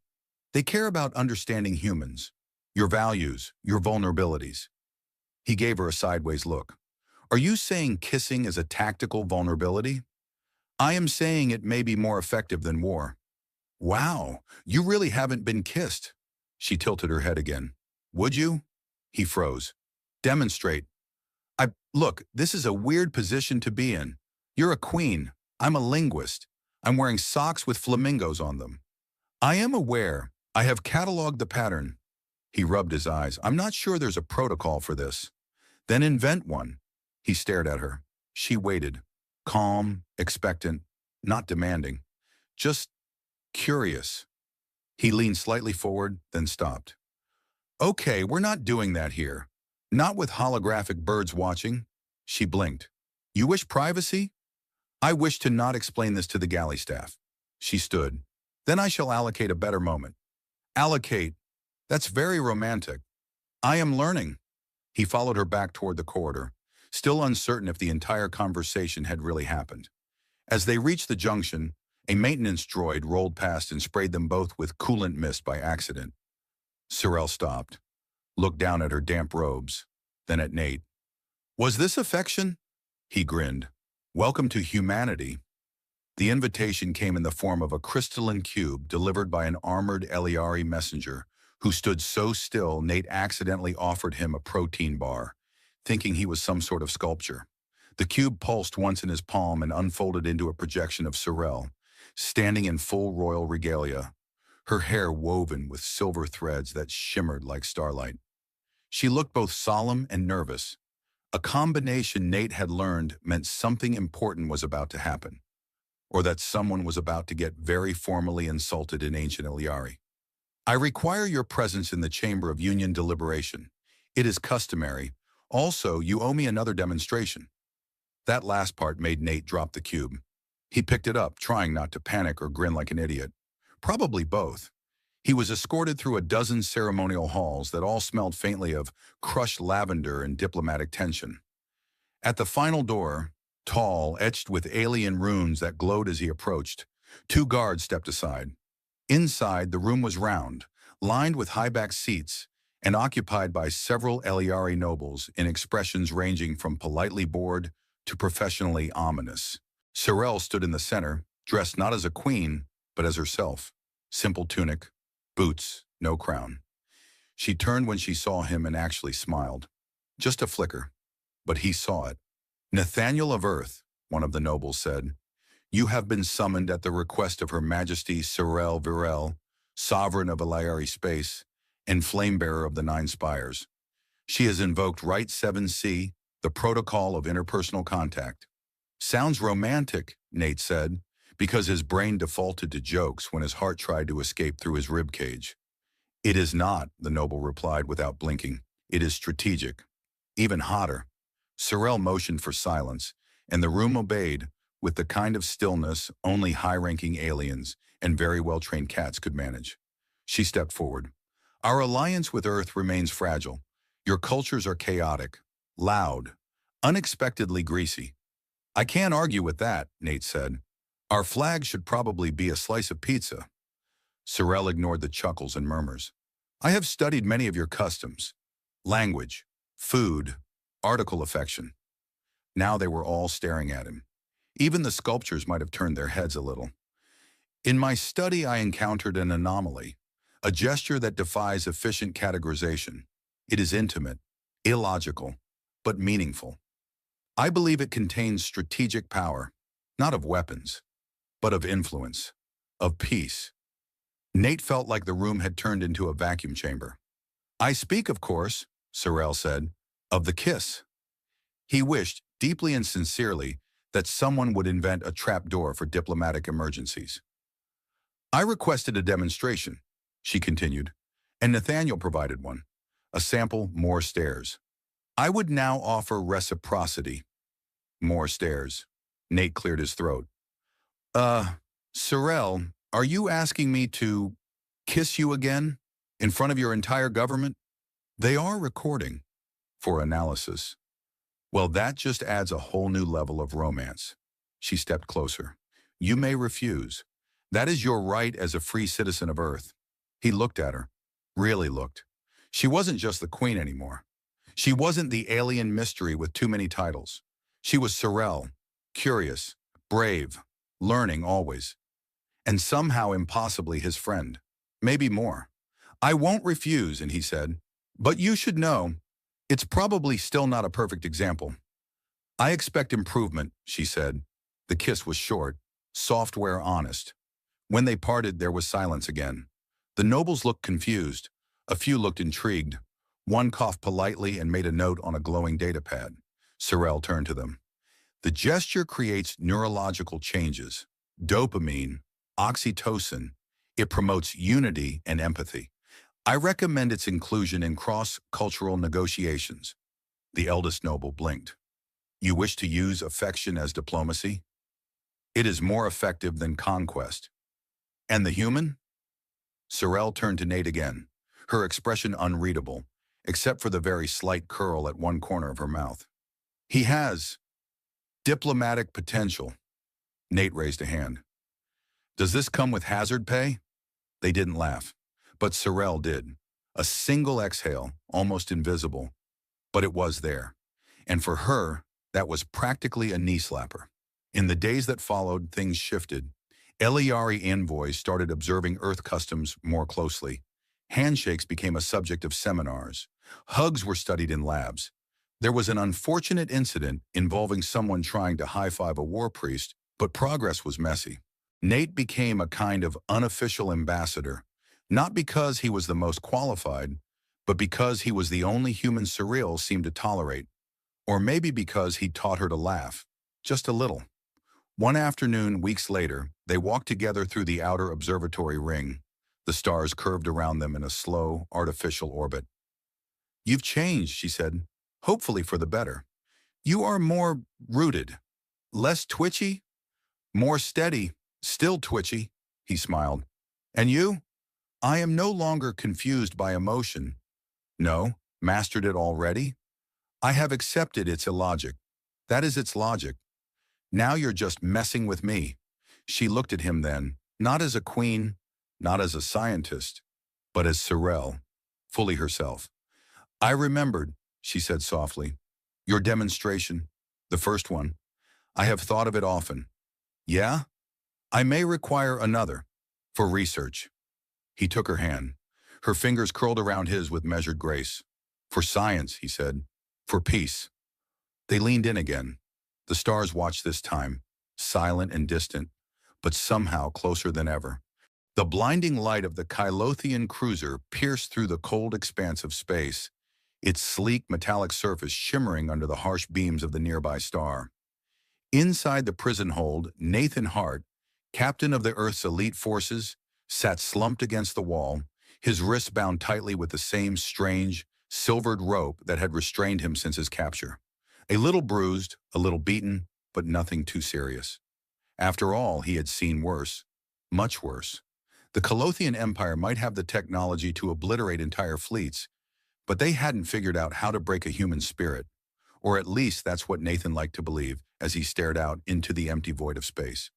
They care about understanding humans. Your values, your vulnerabilities. He gave her a sideways look. Are you saying kissing is a tactical vulnerability? I am saying it may be more effective than war. Wow, you really haven't been kissed. She tilted her head again. Would you? He froze. Demonstrate. Look, this is a weird position to be in. You're a queen. I'm a linguist. I'm wearing socks with flamingos on them. I am aware. I have cataloged the pattern. He rubbed his eyes. I'm not sure there's a protocol for this. Then invent one. He stared at her. She waited, calm, expectant, not demanding, just curious. He leaned slightly forward, then stopped. Okay, we're not doing that here. Not with holographic birds watching. She blinked. You wish privacy? I wish to not explain this to the galley staff. She stood. Then I shall allocate a better moment. Allocate. That's very romantic. I am learning. He followed her back toward the corridor, still uncertain if the entire conversation had really happened. As they reached the junction, a maintenance droid rolled past and sprayed them both with coolant mist by accident. Sorrel stopped, looked down at her damp robes, then at Nate. Was this affection? He grinned. Welcome to humanity. The invitation came in the form of a crystalline cube delivered by an armored Eliari messenger who stood so still Nate accidentally offered him a protein bar, thinking he was some sort of sculpture. The cube pulsed once in his palm and unfolded into a projection of Sorrel, standing in full royal regalia, her hair woven with silver threads that shimmered like starlight. She looked both solemn and nervous, a combination Nate had learned meant something important was about to happen, or that someone was about to get very formally insulted in ancient Eliari. I require your presence in the Chamber of Union Deliberation. It is customary. Also, you owe me another demonstration. That last part made Nate drop the cube. He picked it up, trying not to panic or grin like an idiot. Probably both. He was escorted through a dozen ceremonial halls that all smelled faintly of crushed lavender and diplomatic tension. At the final door, tall, etched with alien runes that glowed as he approached, two guards stepped aside. Inside, the room was round, lined with high-backed seats, and occupied by several Eliari nobles in expressions ranging from politely bored to professionally ominous. Sorrel stood in the center, dressed not as a queen, but as herself. Simple tunic, boots, no crown. She turned when she saw him and actually smiled. Just a flicker, but he saw it. Nathaniel of Earth, one of the nobles said, you have been summoned at the request of Her Majesty Sorrel Virel, sovereign of Eliari space, and flame-bearer of the Nine Spires. She has invoked Rite 7C, the protocol of interpersonal contact. Sounds romantic, Nate said, because his brain defaulted to jokes when his heart tried to escape through his ribcage. It is not, the noble replied without blinking. It is strategic. Even hotter. Sorrel motioned for silence, and the room obeyed, with the kind of stillness only high-ranking aliens and very well-trained cats could manage. She stepped forward. Our alliance with Earth remains fragile. Your cultures are chaotic, loud, unexpectedly greasy. I can't argue with that, Nate said. Our flag should probably be a slice of pizza. Sorrel ignored the chuckles and murmurs. I have studied many of your customs. Language, food, article affection. Now they were all staring at him. Even the sculptures might have turned their heads a little. In my study, I encountered an anomaly, a gesture that defies efficient categorization. It is intimate, illogical, but meaningful. I believe it contains strategic power, not of weapons, but of influence, of peace. Nate felt like the room had turned into a vacuum chamber. I speak, of course, Sorrel said, of the kiss. He wished, deeply and sincerely, that someone would invent a trapdoor for diplomatic emergencies. I requested a demonstration, she continued, and Nathaniel provided one. A sample, more stares. I would now offer reciprocity. More stares. Nate cleared his throat. Sorrel, are you asking me to kiss you again in front of your entire government? They are recording for analysis. Well, that just adds a whole new level of romance. She stepped closer. You may refuse. That is your right as a free citizen of Earth. He looked at her. Really looked. She wasn't just the queen anymore. She wasn't the alien mystery with too many titles. She was Sorrel, curious, brave, learning always. And somehow impossibly his friend. Maybe more. I won't refuse, and he said. But you should know, it's probably still not a perfect example. I expect improvement, she said. The kiss was short, software honest. When they parted, there was silence again. The nobles looked confused. A few looked intrigued. One coughed politely and made a note on a glowing datapad. Sorrel turned to them. The gesture creates neurological changes. Dopamine, oxytocin. It promotes unity and empathy. I recommend its inclusion in cross-cultural negotiations. The eldest noble blinked. You wish to use affection as diplomacy? It is more effective than conquest. And the human? Sorrel turned to Nate again, her expression unreadable, except for the very slight curl at one corner of her mouth. He has diplomatic potential. Nate raised a hand. Does this come with hazard pay? They didn't laugh, but Sorrel did. A single exhale, almost invisible, but it was there. And for her, that was practically a knee slapper. In the days that followed, things shifted. Eliari envoys started observing Earth customs more closely. Handshakes became a subject of seminars. Hugs were studied in labs. There was an unfortunate incident involving someone trying to high-five a war priest, but progress was messy. Nate became a kind of unofficial ambassador, not because he was the most qualified, but because he was the only human Sorrel seemed to tolerate. Or maybe because he taught her to laugh, just a little. One afternoon, weeks later, they walked together through the outer observatory ring. The stars curved around them in a slow, artificial orbit. You've changed, she said, hopefully for the better. You are more rooted, less twitchy, more steady, still twitchy, he smiled. And you? I am no longer confused by emotion. No, mastered it already? I have accepted its illogic. That is its logic. Now you're just messing with me. She looked at him then, not as a queen, not as a scientist, but as Sorrel, fully herself. I remembered, she said softly, your demonstration, the first one. I have thought of it often. Yeah? I may require another, for research. He took her hand. Her fingers curled around his with measured grace. For science, he said. For peace. They leaned in again. The stars watched this time, silent and distant, but somehow closer than ever. The blinding light of the Kylothian cruiser pierced through the cold expanse of space, its sleek metallic surface shimmering under the harsh beams of the nearby star. Inside the prison hold, Nathan Hart, captain of the Earth's elite forces, sat slumped against the wall, his wrists bound tightly with the same strange, silvered rope that had restrained him since his capture. A little bruised, a little beaten, but nothing too serious. After all, he had seen worse, much worse. The Kylothian Empire might have the technology to obliterate entire fleets, but they hadn't figured out how to break a human spirit. Or at least that's what Nathan liked to believe as he stared out into the empty void of space.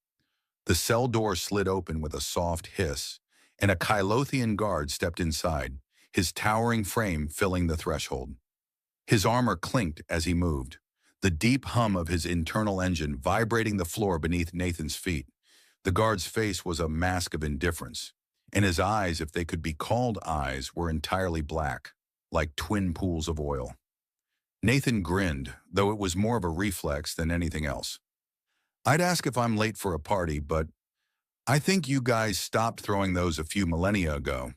The cell door slid open with a soft hiss, and a Kylothian guard stepped inside, his towering frame filling the threshold. His armor clinked as he moved, the deep hum of his internal engine vibrating the floor beneath Nathan's feet. The guard's face was a mask of indifference, and his eyes, if they could be called eyes, were entirely black, like twin pools of oil. Nathan grinned, though it was more of a reflex than anything else. I'd ask if I'm late for a party, but I think you guys stopped throwing those a few millennia ago.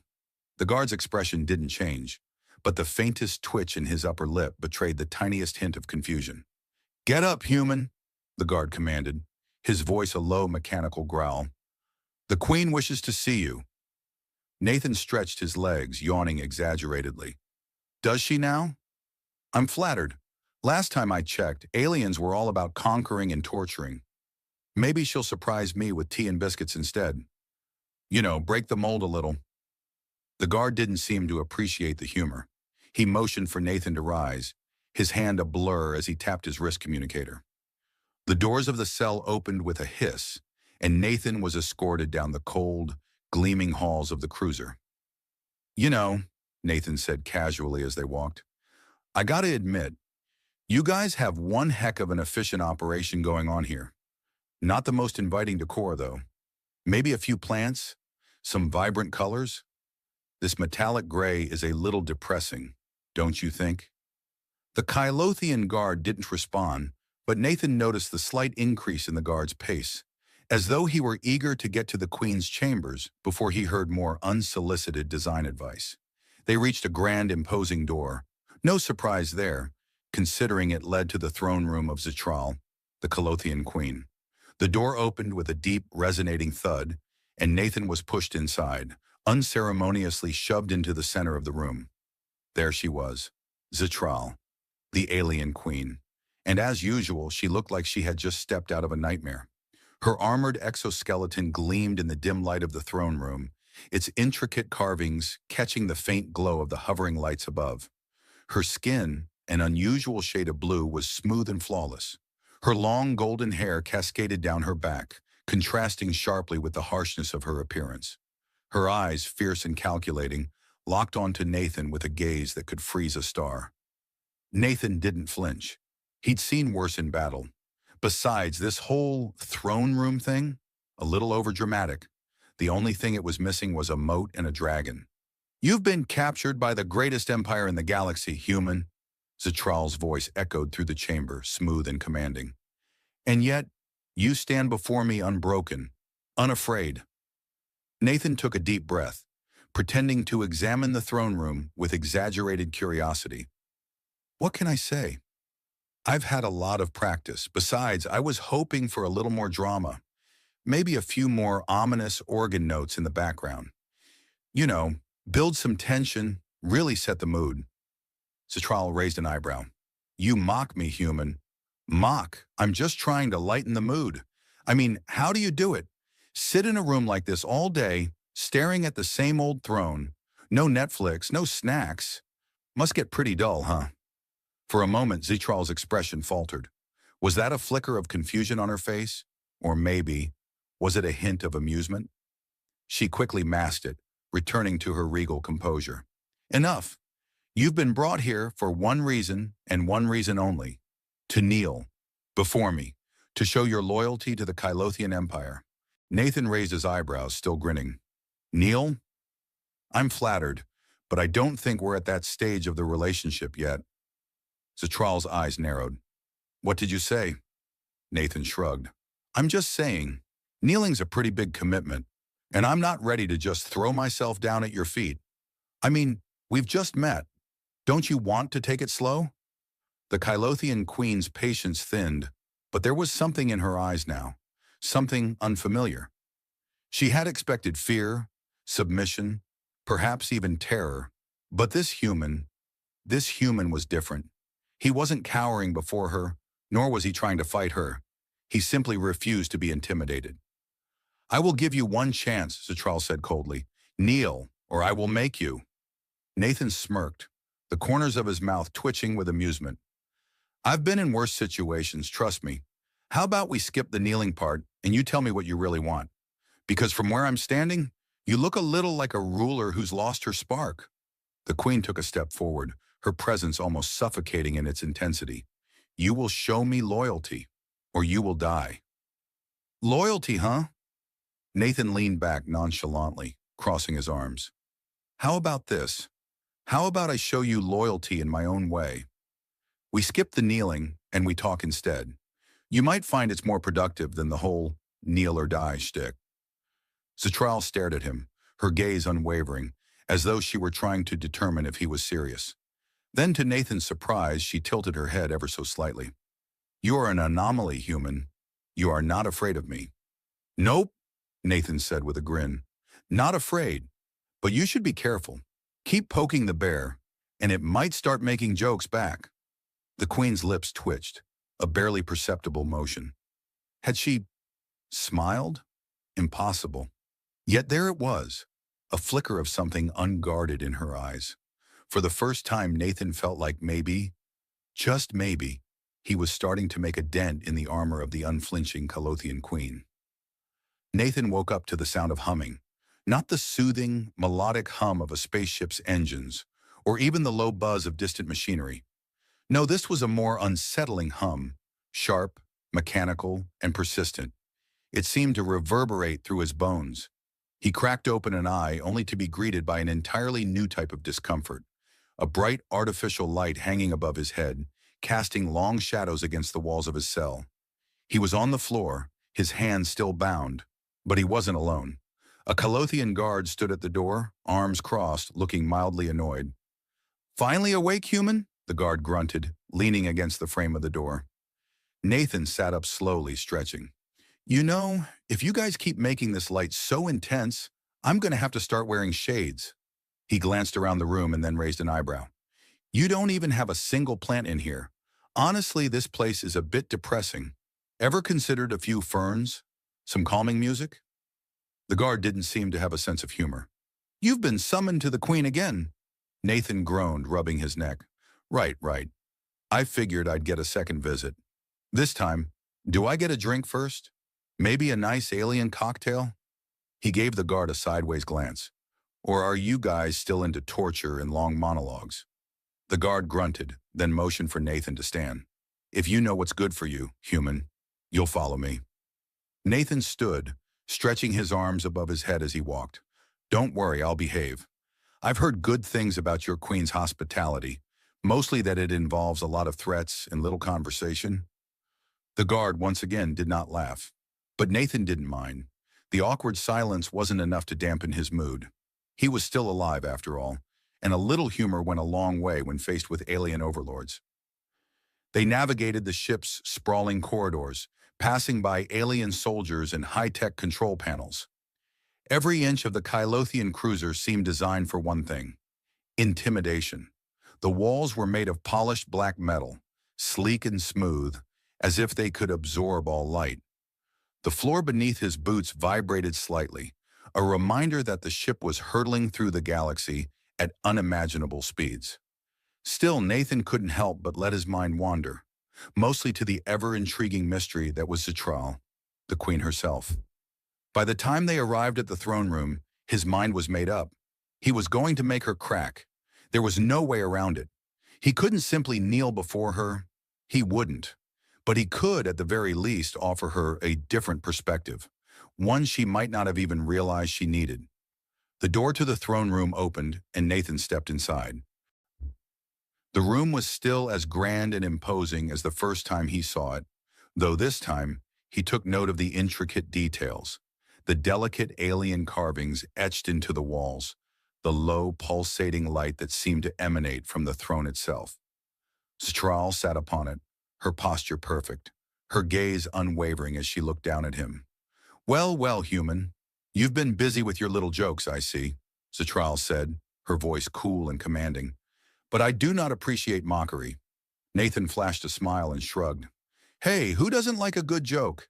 The guard's expression didn't change, but the faintest twitch in his upper lip betrayed the tiniest hint of confusion. Get up, human, the guard commanded, his voice a low mechanical growl. The Queen wishes to see you. Nathan stretched his legs, yawning exaggeratedly. Does she now? I'm flattered. Last time I checked, aliens were all about conquering and torturing. Maybe she'll surprise me with tea and biscuits instead. You know, break the mold a little. The guard didn't seem to appreciate the humor. He motioned for Nathan to rise, his hand a blur as he tapped his wrist communicator. The doors of the cell opened with a hiss, and Nathan was escorted down the cold, gleaming halls of the cruiser. You know, Nathan said casually as they walked, I gotta admit, you guys have one heck of an efficient operation going on here. Not the most inviting decor, though. Maybe a few plants, some vibrant colors. This metallic gray is a little depressing, don't you think? The Kylothian guard didn't respond, but Nathan noticed the slight increase in the guard's pace. as though he were eager to get to the Queen's chambers before he heard more unsolicited design advice. They reached a grand, imposing door. No surprise there, considering it led to the throne room of Zitral, the Calothian Queen. The door opened with a deep, resonating thud, and Nathan was pushed inside, unceremoniously shoved into the center of the room. There she was, Zitral, the alien queen. And as usual, she looked like she had just stepped out of a nightmare. Her armored exoskeleton gleamed in the dim light of the throne room, its intricate carvings catching the faint glow of the hovering lights above. Her skin, an unusual shade of blue, was smooth and flawless. Her long golden hair cascaded down her back, contrasting sharply with the harshness of her appearance. Her eyes, fierce and calculating, locked onto Nathan with a gaze that could freeze a star. Nathan didn't flinch. He'd seen worse in battle. Besides, this whole throne room thing, a little overdramatic. The only thing it was missing was a moat and a dragon. "You've been captured by the greatest empire in the galaxy, human." Zitral's voice echoed through the chamber, smooth and commanding. "And yet, you stand before me unbroken, unafraid." Nathan took a deep breath, pretending to examine the throne room with exaggerated curiosity. "What can I say? I've had a lot of practice. Besides, I was hoping for a little more drama. Maybe a few more ominous organ notes in the background. You know, build some tension, really set the mood." Zitral raised an eyebrow. "You mock me, human." "Mock? I'm just trying to lighten the mood. I mean, how do you do it? Sit in a room like this all day, staring at the same old throne. No Netflix, no snacks. Must get pretty dull, huh?" For a moment, Zitral's expression faltered. Was that a flicker of confusion on her face? Or maybe, was it a hint of amusement? She quickly masked it, returning to her regal composure. "Enough. You've been brought here for one reason and one reason only. To kneel before me, to show your loyalty to the Calothian Empire." Nathan raised his eyebrows, still grinning. "Kneel? I'm flattered, but I don't think we're at that stage of the relationship yet." Zitral's eyes narrowed. "What did you say?" Nathan shrugged. "I'm just saying, kneeling's a pretty big commitment, and I'm not ready to just throw myself down at your feet. I mean, we've just met. Don't you want to take it slow?" The Calothian Queen's patience thinned, but there was something in her eyes now, something unfamiliar. She had expected fear, submission, perhaps even terror, but this human was different. He wasn't cowering before her, nor was he trying to fight her. He simply refused to be intimidated. "I will give you one chance," Zitral said coldly. "Kneel, or I will make you." Nathan smirked, the corners of his mouth twitching with amusement. "I've been in worse situations, trust me. How about we skip the kneeling part and you tell me what you really want? Because from where I'm standing, you look a little like a ruler who's lost her spark." The Queen took a step forward, her presence almost suffocating in its intensity. "You will show me loyalty, or you will die." "Loyalty, huh?" Nathan leaned back nonchalantly, crossing his arms. "How about this? How about I show you loyalty in my own way? We skip the kneeling, and we talk instead. You might find it's more productive than the whole kneel or die shtick." Zitral stared at him, her gaze unwavering, as though she were trying to determine if he was serious. Then, to Nathan's surprise, she tilted her head ever so slightly. "You are an anomaly, human. You are not afraid of me." "Nope," Nathan said with a grin. "Not afraid. But you should be careful. Keep poking the bear, and it might start making jokes back." The Queen's lips twitched, a barely perceptible motion. Had she smiled? Impossible. Yet there it was, a flicker of something unguarded in her eyes. For the first time, Nathan felt like maybe, just maybe, he was starting to make a dent in the armor of the unflinching Calothian Queen. Nathan woke up to the sound of humming, not the soothing, melodic hum of a spaceship's engines, or even the low buzz of distant machinery. No, this was a more unsettling hum, sharp, mechanical, and persistent. It seemed to reverberate through his bones. He cracked open an eye only to be greeted by an entirely new type of discomfort. A bright artificial light hanging above his head, casting long shadows against the walls of his cell. He was on the floor, his hands still bound. But he wasn't alone. A Calothian guard stood at the door, arms crossed, looking mildly annoyed. "Finally awake, human?" the guard grunted, leaning against the frame of the door. Nathan sat up slowly, stretching. "You know, if you guys keep making this light so intense, I'm going to have to start wearing shades." He glanced around the room and then raised an eyebrow. "You don't even have a single plant in here. Honestly, this place is a bit depressing. Ever considered a few ferns? Some calming music?" The guard didn't seem to have a sense of humor. "You've been summoned to the Queen again." Nathan groaned, rubbing his neck. Right. I figured I'd get a second visit. This time, do I get a drink first? Maybe a nice alien cocktail?" He gave the guard a sideways glance. "Or are you guys still into torture and long monologues?" The guard grunted, then motioned for Nathan to stand. "If you know what's good for you, human, you'll follow me." Nathan stood, stretching his arms above his head as he walked. "Don't worry, I'll behave. I've heard good things about your queen's hospitality, mostly that it involves a lot of threats and little conversation." The guard once again did not laugh. But Nathan didn't mind. The awkward silence wasn't enough to dampen his mood. He was still alive, after all, and a little humor went a long way when faced with alien overlords. They navigated the ship's sprawling corridors, passing by alien soldiers and high-tech control panels. Every inch of the Kylothian cruiser seemed designed for one thing: intimidation. The walls were made of polished black metal, sleek and smooth, as if they could absorb all light. The floor beneath his boots vibrated slightly, a reminder that the ship was hurtling through the galaxy at unimaginable speeds. Still, Nathan couldn't help but let his mind wander, mostly to the ever-intriguing mystery that was Zitral, the Queen herself. By the time they arrived at the throne room, his mind was made up. He was going to make her crack. There was no way around it. He couldn't simply kneel before her. He wouldn't. But he could, at the very least, offer her a different perspective, one she might not have even realized she needed. The door to the throne room opened, and Nathan stepped inside. The room was still as grand and imposing as the first time he saw it, though this time he took note of the intricate details, the delicate alien carvings etched into the walls, the low, pulsating light that seemed to emanate from the throne itself. Zitral sat upon it, her posture perfect, her gaze unwavering as she looked down at him. Well, human. You've been busy with your little jokes, I see," Zitral said, her voice cool and commanding. "But I do not appreciate mockery." Nathan flashed a smile and shrugged. "Hey, who doesn't like a good joke?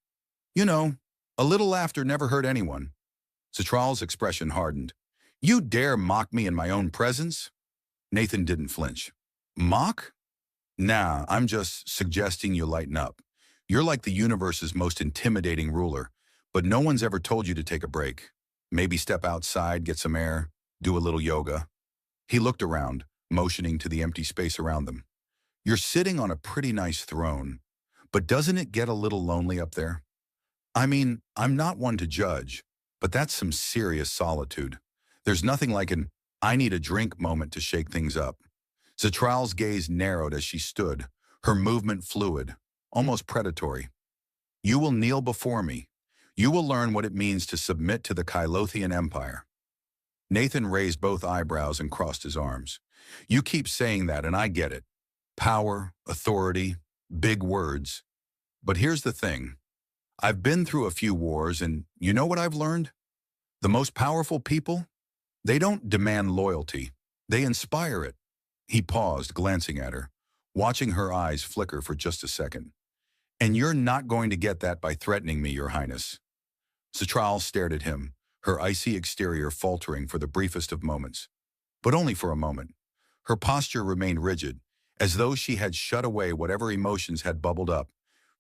You know, a little laughter never hurt anyone." Zitral's expression hardened. "You dare mock me in my own presence?" Nathan didn't flinch. "Mock? Nah, I'm just suggesting you lighten up. You're like the universe's most intimidating ruler, but no one's ever told you to take a break. Maybe step outside, get some air, do a little yoga." He looked around, motioning to the empty space around them. "You're sitting on a pretty nice throne, but doesn't it get a little lonely up there? I mean, I'm not one to judge, but that's some serious solitude. There's nothing like an I need a drink moment to shake things up." Zitral's gaze narrowed as she stood, her movement fluid, almost predatory. "You will kneel before me. You will learn what it means to submit to the Kylothian Empire." Nathan raised both eyebrows and crossed his arms. "You keep saying that, and I get it. Power, authority, big words. But here's the thing. I've been through a few wars, and you know what I've learned? The most powerful people, they don't demand loyalty. They inspire it." He paused, glancing at her, watching her eyes flicker for just a second. "And you're not going to get that by threatening me, Your Highness." Zitral stared at him, her icy exterior faltering for the briefest of moments. But only for a moment. Her posture remained rigid, as though she had shut away whatever emotions had bubbled up,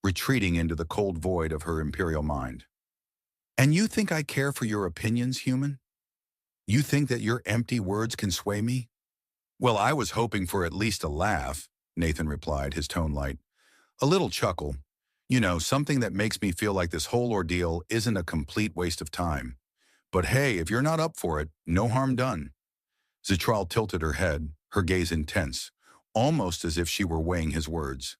retreating into the cold void of her imperial mind. "And you think I care for your opinions, human? You think that your empty words can sway me?" "Well, I was hoping for at least a laugh," Nathan replied, his tone light. "A little chuckle. You know, something that makes me feel like this whole ordeal isn't a complete waste of time. But hey, if you're not up for it, no harm done." Zitral tilted her head, her gaze intense, almost as if she were weighing his words.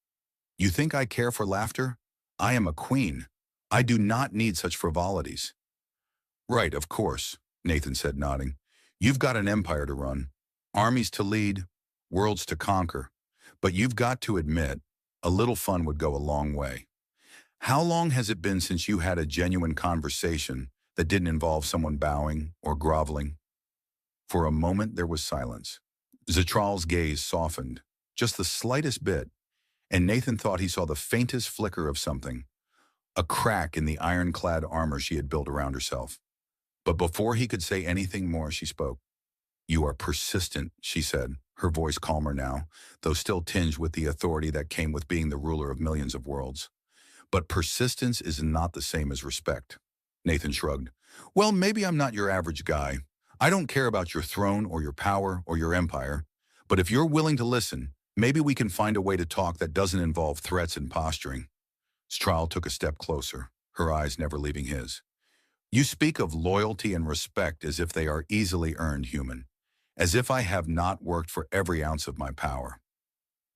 "You think I care for laughter? I am a queen. I do not need such frivolities. Right, of course, Nathan said, nodding. You've got an empire to run, armies to lead, worlds to conquer. But you've got to admit, a little fun would go a long way. How long has it been since you had a genuine conversation that didn't involve someone bowing or groveling? For a moment there was silence. Zatral's gaze softened, just the slightest bit, and Nathan thought he saw the faintest flicker of something, a crack in the ironclad armor she had built around herself. But before he could say anything more, she spoke. You are persistent, she said, her voice calmer now, though still tinged with the authority that came with being the ruler of millions of worlds. But persistence is not the same as respect. Nathan shrugged. Well, maybe I'm not your average guy. I don't care about your throne or your power or your empire. But if you're willing to listen, maybe we can find a way to talk that doesn't involve threats and posturing. Strahl took a step closer, her eyes never leaving his. You speak of loyalty and respect as if they are easily earned, human. As if I have not worked for every ounce of my power.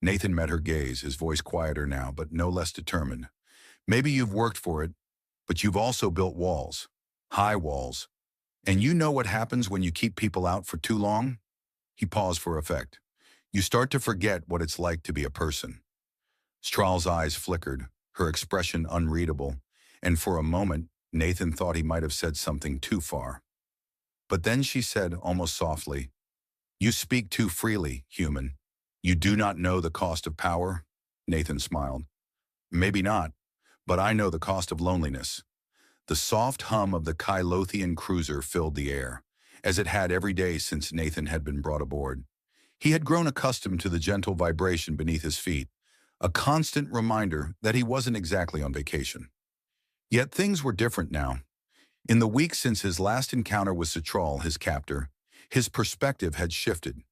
Nathan met her gaze, his voice quieter now, but no less determined. Maybe you've worked for it, but you've also built walls. High walls. And you know what happens when you keep people out for too long? He paused for effect. You start to forget what it's like to be a person. Strahl's eyes flickered, her expression unreadable, and for a moment, Nathan thought he might have said something too far. But then she said, almost softly, You speak too freely, human. You do not know the cost of power? Nathan smiled. Maybe not, but I know the cost of loneliness. The soft hum of the Kylothian cruiser filled the air, as it had every day since Nathan had been brought aboard. He had grown accustomed to the gentle vibration beneath his feet, a constant reminder that he wasn't exactly on vacation. Yet things were different now. In the weeks since his last encounter with Zatraal, his captor, his perspective had shifted.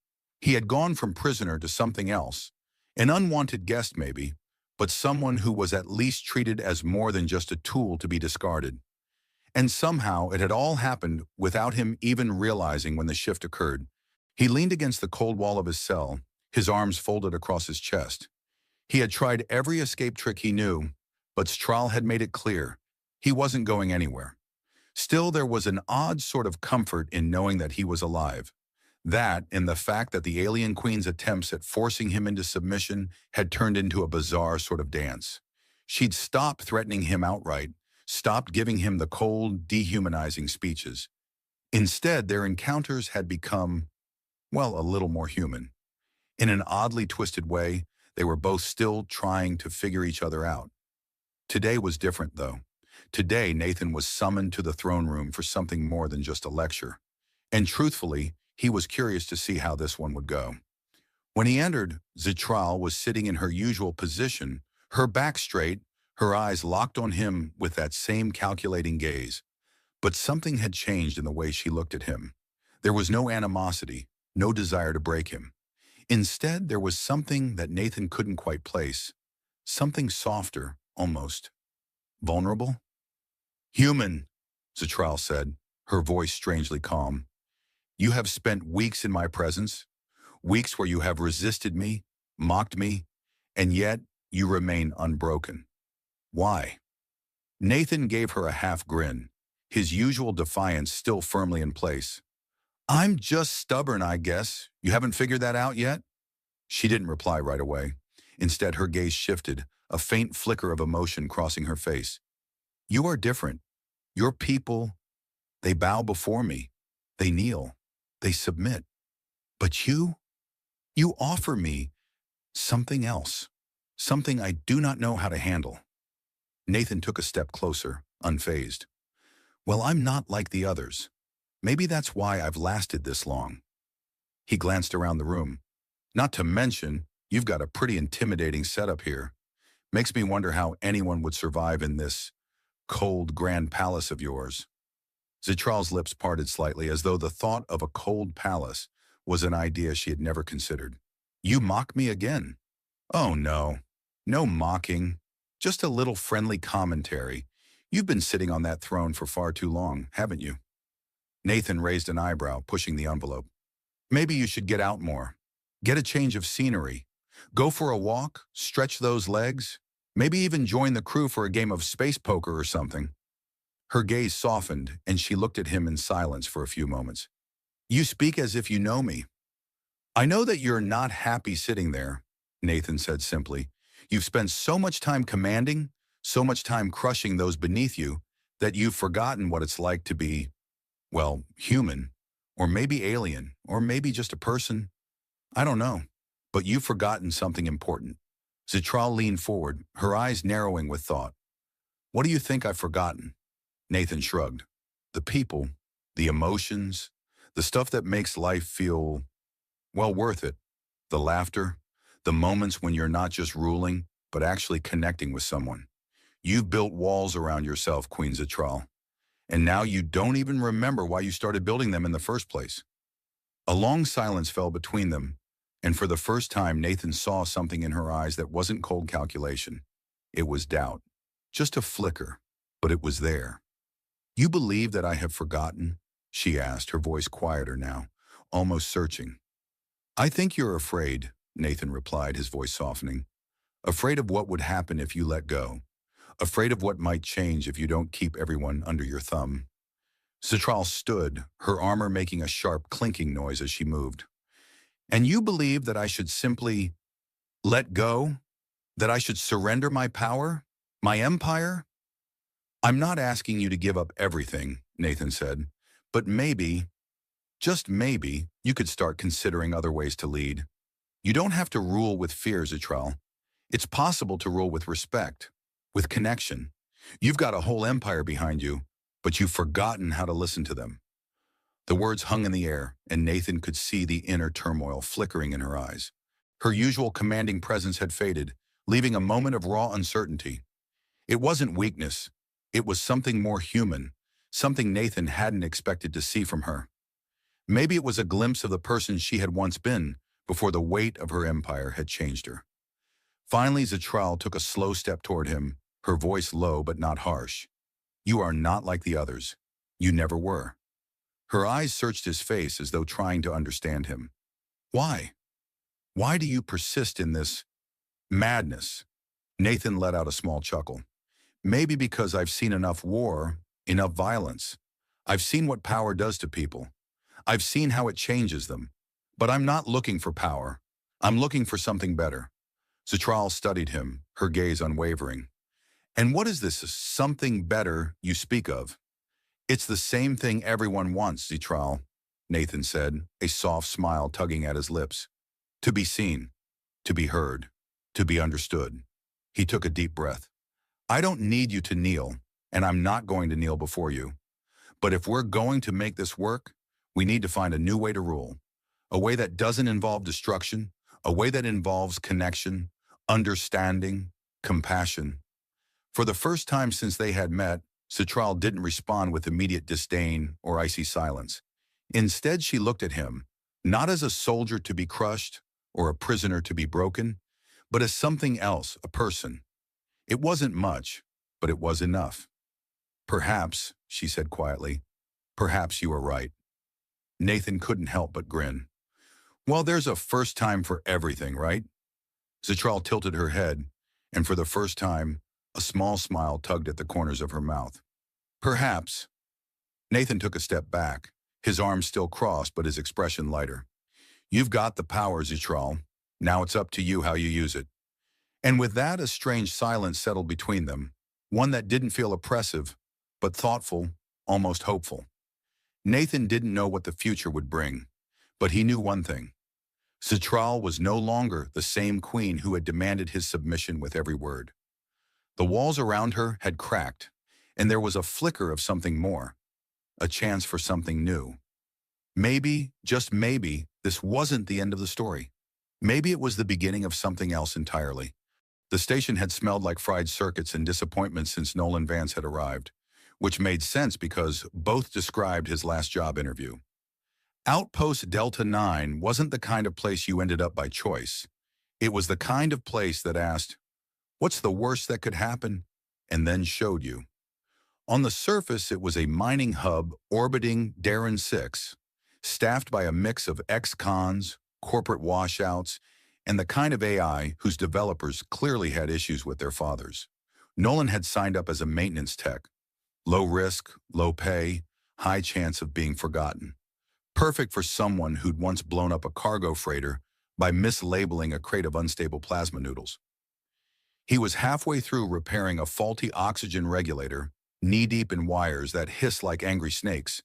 He had gone from prisoner to something else, an unwanted guest maybe, but someone who was at least treated as more than just a tool to be discarded. And somehow it had all happened without him even realizing when the shift occurred. He leaned against the cold wall of his cell, his arms folded across his chest. He had tried every escape trick he knew, but Strahl had made it clear he wasn't going anywhere. Still, there was an odd sort of comfort in knowing that he was alive. That, and the fact that the alien queen's attempts at forcing him into submission had turned into a bizarre sort of dance. She'd stopped threatening him outright, stopped giving him the cold, dehumanizing speeches. Instead, their encounters had become, well, a little more human. In an oddly twisted way, they were both still trying to figure each other out. Today was different, though. Today, Nathan was summoned to the throne room for something more than just a lecture. And truthfully, he was curious to see how this one would go. When he entered, Zatraal was sitting in her usual position, her back straight, her eyes locked on him with that same calculating gaze. But something had changed in the way she looked at him. There was no animosity, no desire to break him. Instead, there was something that Nathan couldn't quite place. Something softer, almost. Vulnerable? Human, Zatraal said, her voice strangely calm. You have spent weeks in my presence, weeks where you have resisted me, mocked me, and yet you remain unbroken. Why? Nathan gave her a half grin, his usual defiance still firmly in place. I'm just stubborn, I guess. You haven't figured that out yet? She didn't reply right away. Instead, her gaze shifted, a faint flicker of emotion crossing her face. You are different. Your people, they bow before me. They kneel. They submit. But you offer me something else, something I do not know how to handle. Nathan took a step closer, unfazed. Well, I'm not like the others. Maybe that's why I've lasted this long. He glanced around the room. Not to mention, you've got a pretty intimidating setup here. Makes me wonder how anyone would survive in this cold, grand palace of yours. Zatral's lips parted slightly as though the thought of a cold palace was an idea she had never considered. You mock me again? Oh, no. No mocking. Just a little friendly commentary. You've been sitting on that throne for far too long, haven't you? Nathan raised an eyebrow, pushing the envelope. Maybe you should get out more. Get a change of scenery. Go for a walk, stretch those legs. Maybe even join the crew for a game of space poker or something. Her gaze softened, and she looked at him in silence for a few moments. You speak as if you know me. I know that you're not happy sitting there, Nathan said simply. You've spent so much time commanding, so much time crushing those beneath you, that you've forgotten what it's like to be, well, human, or maybe alien, or maybe just a person. I don't know. But you've forgotten something important. Zitral leaned forward, her eyes narrowing with thought. What do you think I've forgotten? Nathan shrugged. The people, the emotions, the stuff that makes life feel, well, worth it. The laughter, the moments when you're not just ruling, but actually connecting with someone. You've built walls around yourself, Queen Zitral, and now you don't even remember why you started building them in the first place. A long silence fell between them, and for the first time Nathan saw something in her eyes that wasn't cold calculation. It was doubt. Just a flicker, but it was there. You believe that I have forgotten? She asked, her voice quieter now, almost searching. I think you're afraid, Nathan replied, his voice softening. Afraid of what would happen if you let go. Afraid of what might change if you don't keep everyone under your thumb. Zitral stood, her armor making a sharp clinking noise as she moved. And you believe that I should simply let go? That I should surrender my power? My empire? I'm not asking you to give up everything, Nathan said, but maybe, just maybe, you could start considering other ways to lead. You don't have to rule with fear, Zitral. It's possible to rule with respect, with connection. You've got a whole empire behind you, but you've forgotten how to listen to them. The words hung in the air, and Nathan could see the inner turmoil flickering in her eyes. Her usual commanding presence had faded, leaving a moment of raw uncertainty. It wasn't weakness. It was something more human, something Nathan hadn't expected to see from her. Maybe it was a glimpse of the person she had once been before the weight of her empire had changed her. Finally, Zitral took a slow step toward him, her voice low but not harsh. You are not like the others. You never were. Her eyes searched his face as though trying to understand him. Why? Why do you persist in this madness? Nathan let out a small chuckle. Maybe because I've seen enough war, enough violence. I've seen what power does to people. I've seen how it changes them. But I'm not looking for power. I'm looking for something better. Zitral studied him, her gaze unwavering. And what is this something better you speak of? It's the same thing everyone wants, Zitral, Nathan said, a soft smile tugging at his lips. To be seen, to be heard, to be understood. He took a deep breath. I don't need you to kneel, and I'm not going to kneel before you. But if we're going to make this work, we need to find a new way to rule. A way that doesn't involve destruction, a way that involves connection, understanding, compassion. For the first time since they had met, Zitral didn't respond with immediate disdain or icy silence. Instead, she looked at him, not as a soldier to be crushed or a prisoner to be broken, but as something else, a person. It wasn't much, but it was enough. Perhaps, she said quietly, perhaps you are right. Nathan couldn't help but grin. Well, there's a first time for everything, right? Zitral tilted her head, and for the first time, a small smile tugged at the corners of her mouth. Perhaps. Nathan took a step back, his arms still crossed but his expression lighter. You've got the power, Zitral. Now it's up to you how you use it. And with that, a strange silence settled between them, one that didn't feel oppressive, but thoughtful, almost hopeful. Nathan didn't know what the future would bring, but he knew one thing. Zitral was no longer the same queen who had demanded his submission with every word. The walls around her had cracked, and there was a flicker of something more, a chance for something new. Maybe, just maybe, this wasn't the end of the story. Maybe it was the beginning of something else entirely. The station had smelled like fried circuits and disappointment since Nolan Vance had arrived, which made sense because both described his last job interview. Outpost Delta 9 wasn't the kind of place you ended up by choice. It was the kind of place that asked, what's the worst that could happen? And then showed you. On the surface, it was a mining hub orbiting Darren 6, staffed by a mix of ex-cons, corporate washouts, and the kind of AI whose developers clearly had issues with their fathers. Nolan had signed up as a maintenance tech. Low risk, low pay, high chance of being forgotten. Perfect for someone who'd once blown up a cargo freighter by mislabeling a crate of unstable plasma noodles. He was halfway through repairing a faulty oxygen regulator, knee-deep in wires that hiss like angry snakes,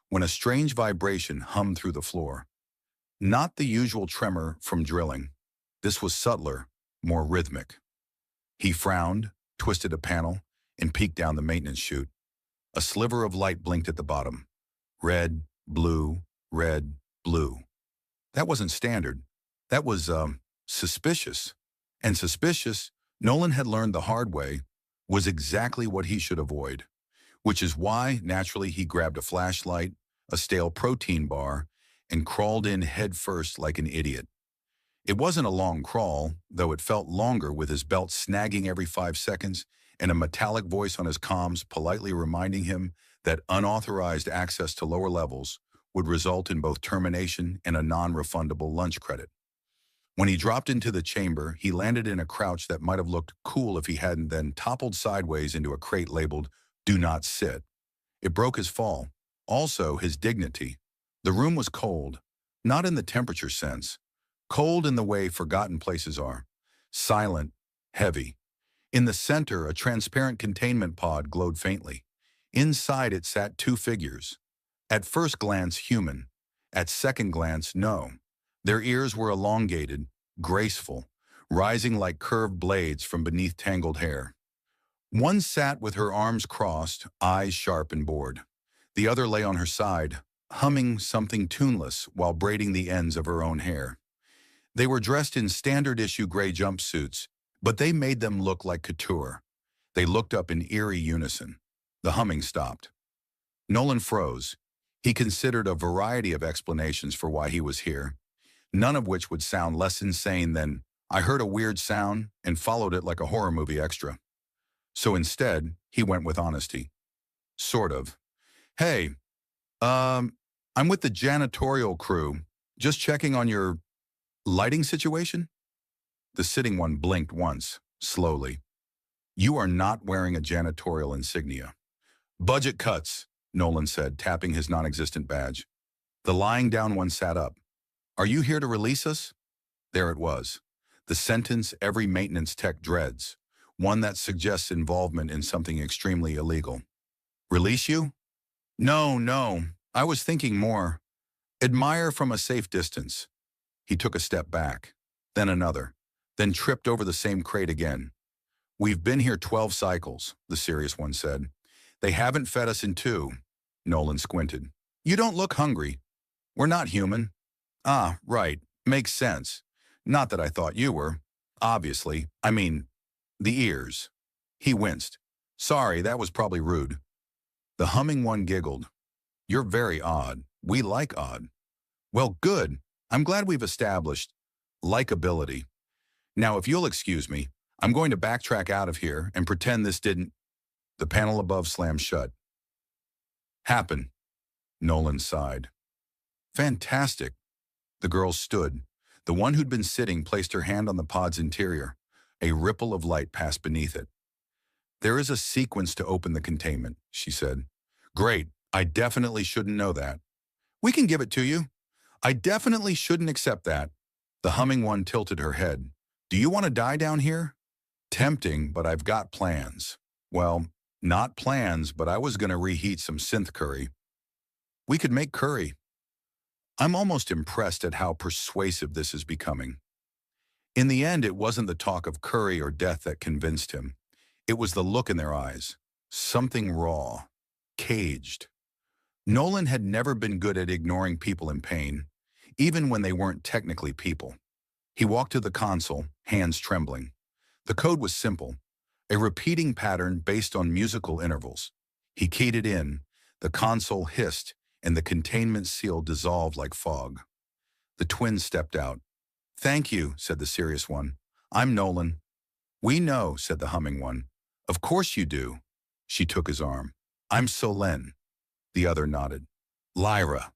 when a strange vibration hummed through the floor. Not the usual tremor from drilling. This was subtler, more rhythmic. He frowned, twisted a panel, and peeked down the maintenance chute. A sliver of light blinked at the bottom. Red, blue, red, blue. That wasn't standard. That was, suspicious. And suspicious, Nolan had learned the hard way, was exactly what he should avoid. Which is why, naturally, he grabbed a flashlight, a stale protein bar, and crawled in head first like an idiot. It wasn't a long crawl, though it felt longer with his belt snagging every 5 seconds and a metallic voice on his comms politely reminding him that unauthorized access to lower levels would result in both termination and a non-refundable lunch credit. When he dropped into the chamber, he landed in a crouch that might have looked cool if he hadn't then toppled sideways into a crate labeled, "Do not sit." It broke his fall. Also, his dignity. The room was cold, not in the temperature sense. Cold in the way forgotten places are. Silent, heavy. In the center, a transparent containment pod glowed faintly. Inside it sat 2 figures. At first glance, human. At second glance, no. Their ears were elongated, graceful, rising like curved blades from beneath tangled hair. One sat with her arms crossed, eyes sharp and bored. The other lay on her side, humming something tuneless while braiding the ends of her own hair. They were dressed in standard-issue gray jumpsuits, but they made them look like couture. They looked up in eerie unison. The humming stopped. Nolan froze. He considered a variety of explanations for why he was here, none of which would sound less insane than, "I heard a weird sound and followed it like a horror movie extra." So instead, he went with honesty. Sort of. "Hey, I'm with the janitorial crew. Just checking on your lighting situation?" The sitting one blinked once, slowly. "You are not wearing a janitorial insignia." "Budget cuts," Nolan said, tapping his non-existent badge. The lying down one sat up. "Are you here to release us?" There it was. The sentence every maintenance tech dreads. One that suggests involvement in something extremely illegal. "Release you?" No. I was thinking more. Admire from a safe distance." He took a step back, then another, then tripped over the same crate again. "We've been here 12 cycles," the serious one said. "They haven't fed us in 2. Nolan squinted. "You don't look hungry." "We're not human." "Ah, right. Makes sense. Not that I thought you were. Obviously. I mean, the ears." He winced. "Sorry, that was probably rude." The humming one giggled. "You're very odd. We like odd." "Well, good. I'm glad we've established likability. Now, if you'll excuse me, I'm going to backtrack out of here and pretend this didn't—" The panel above slammed shut. "Happen," Nolan sighed. "Fantastic." The girl stood. The one who'd been sitting placed her hand on the pod's interior. A ripple of light passed beneath it. "There is a sequence to open the containment," she said. "Great. I definitely shouldn't know that." "We can give it to you." "I definitely shouldn't accept that." The humming one tilted her head. "Do you want to die down here?" "Tempting, but I've got plans." "Well, not plans, but I was going to reheat some synth curry." "We could make curry." I'm almost impressed at how persuasive this is becoming. In the end, it wasn't the talk of curry or death that convinced him. It was the look in their eyes. Something raw, caged. Nolan had never been good at ignoring people in pain, even when they weren't technically people. He walked to the console, hands trembling. The code was simple, a repeating pattern based on musical intervals. He keyed it in, the console hissed, and the containment seal dissolved like fog. The twins stepped out. "Thank you," said the serious one. "I'm Nolan." "We know," said the humming one. "Of course you do." She took his arm. "I'm Solen." The other nodded. "Lyra."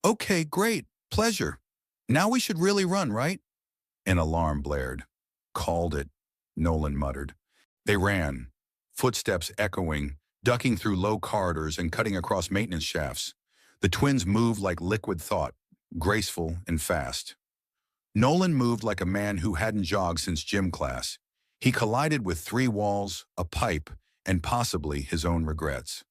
"Okay, great. Pleasure. Now we should really run, right?" An alarm blared. Called it, Nolan muttered. They ran, footsteps echoing, ducking through low corridors and cutting across maintenance shafts. The twins moved like liquid thought, graceful and fast. Nolan moved like a man who hadn't jogged since gym class. He collided with three walls, a pipe, and possibly his own regrets.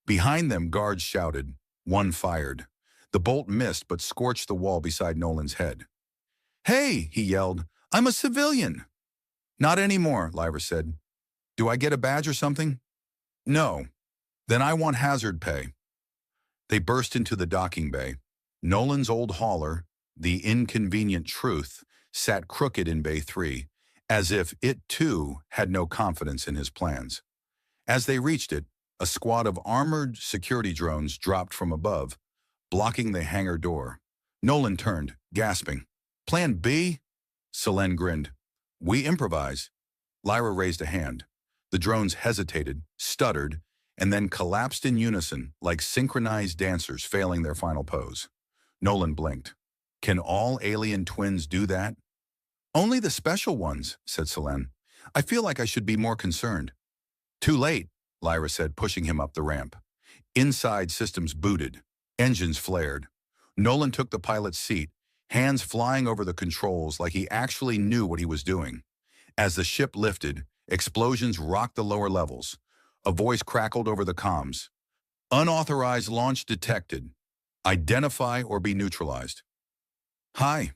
Behind them, guards shouted. One fired. The bolt missed but scorched the wall beside Nolan's head. "Hey," he yelled, "I'm a civilian." "Not anymore," Lyra said. "Do I get a badge or something?" "No." "Then I want hazard pay." They burst into the docking bay. Nolan's old hauler, the Inconvenient Truth, sat crooked in Bay 3, as if it too had no confidence in his plans. As they reached it, a squad of armored security drones dropped from above, blocking the hangar door. Nolan turned, gasping. "Plan B?" Selene grinned. "We improvise." Lyra raised a hand. The drones hesitated, stuttered, and then collapsed in unison like synchronized dancers failing their final pose. Nolan blinked. "Can all alien twins do that?" "Only the special ones," said Selene. "I feel like I should be more concerned." "Too late," Lyra said, pushing him up the ramp. Inside, systems booted. Engines flared. Nolan took the pilot's seat, hands flying over the controls like he actually knew what he was doing. As the ship lifted, explosions rocked the lower levels. A voice crackled over the comms. "Unauthorized launch detected. Identify or be neutralized." "Hi,"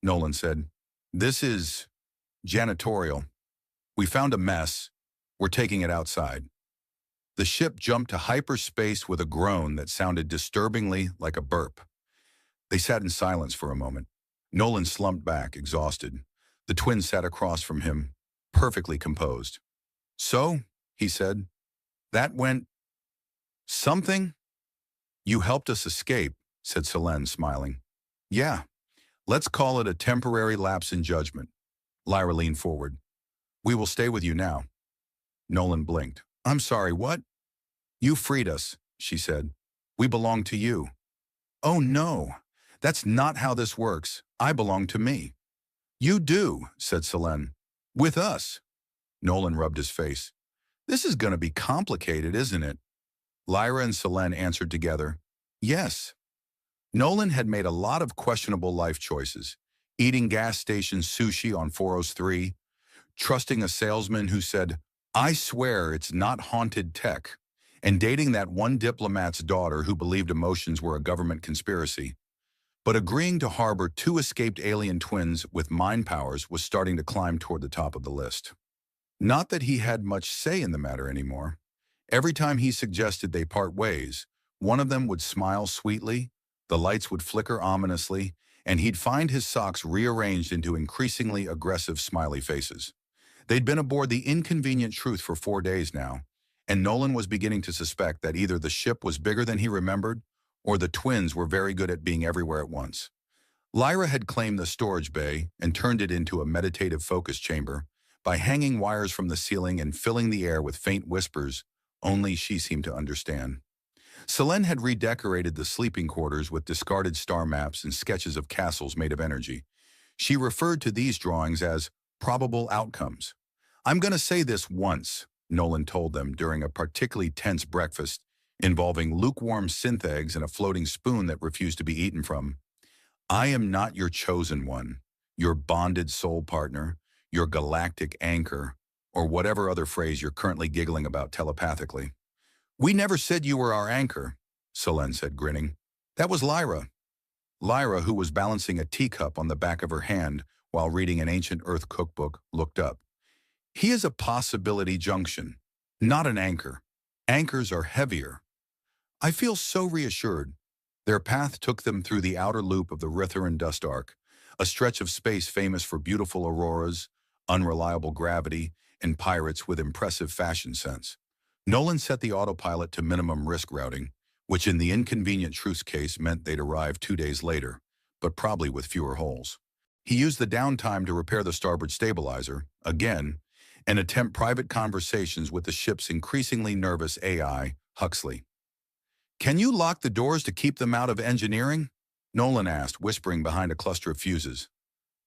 Nolan said. "This is janitorial. We found a mess. We're taking it outside." The ship jumped to hyperspace with a groan that sounded disturbingly like a burp. They sat in silence for a moment. Nolan slumped back, exhausted. The twins sat across from him, perfectly composed. "So," he said, "that went something?" "You helped us escape," said Selene, smiling. "Yeah, let's call it a temporary lapse in judgment." Lyra leaned forward. "We will stay with you now." Nolan blinked. "I'm sorry, what?" "You freed us," she said. "We belong to you." "Oh no, that's not how this works. I belong to me." "You do," said Selene. "With us." Nolan rubbed his face. "This is going to be complicated, isn't it?" Lyra and Selene answered together. "Yes." Nolan had made a lot of questionable life choices. Eating gas station sushi on 403, trusting a salesman who said, "I swear it's not haunted tech," and dating that one diplomat's daughter who believed emotions were a government conspiracy. But agreeing to harbor two escaped alien twins with mind powers was starting to climb toward the top of the list. Not that he had much say in the matter anymore. Every time he suggested they part ways, one of them would smile sweetly, the lights would flicker ominously, and he'd find his socks rearranged into increasingly aggressive smiley faces. They'd been aboard the Inconvenient Truth for 4 days now, and Nolan was beginning to suspect that either the ship was bigger than he remembered, or the twins were very good at being everywhere at once. Lyra had claimed the storage bay and turned it into a meditative focus chamber by hanging wires from the ceiling and filling the air with faint whispers only she seemed to understand. Selene had redecorated the sleeping quarters with discarded star maps and sketches of castles made of energy. She referred to these drawings as probable outcomes. "I'm going to say this once," Nolan told them during a particularly tense breakfast involving lukewarm synth eggs and a floating spoon that refused to be eaten from. "I am not your chosen one, your bonded soul partner, your galactic anchor, or whatever other phrase you're currently giggling about telepathically." "We never said you were our anchor," Selene said, grinning. "That was Lyra." Lyra, who was balancing a teacup on the back of her hand while reading an ancient Earth cookbook, looked up. "He is a possibility junction, not an anchor. Anchors are heavier." "I feel so reassured." Their path took them through the outer loop of the Ritharan dust arc, a stretch of space famous for beautiful auroras, unreliable gravity, and pirates with impressive fashion sense. Nolan set the autopilot to minimum risk routing, which in the Inconvenient Truth's case meant they'd arrive 2 days later, but probably with fewer holes. He used the downtime to repair the starboard stabilizer, again, and attempt private conversations with the ship's increasingly nervous AI, Huxley. "Can you lock the doors to keep them out of engineering?" Nolan asked, whispering behind a cluster of fuses.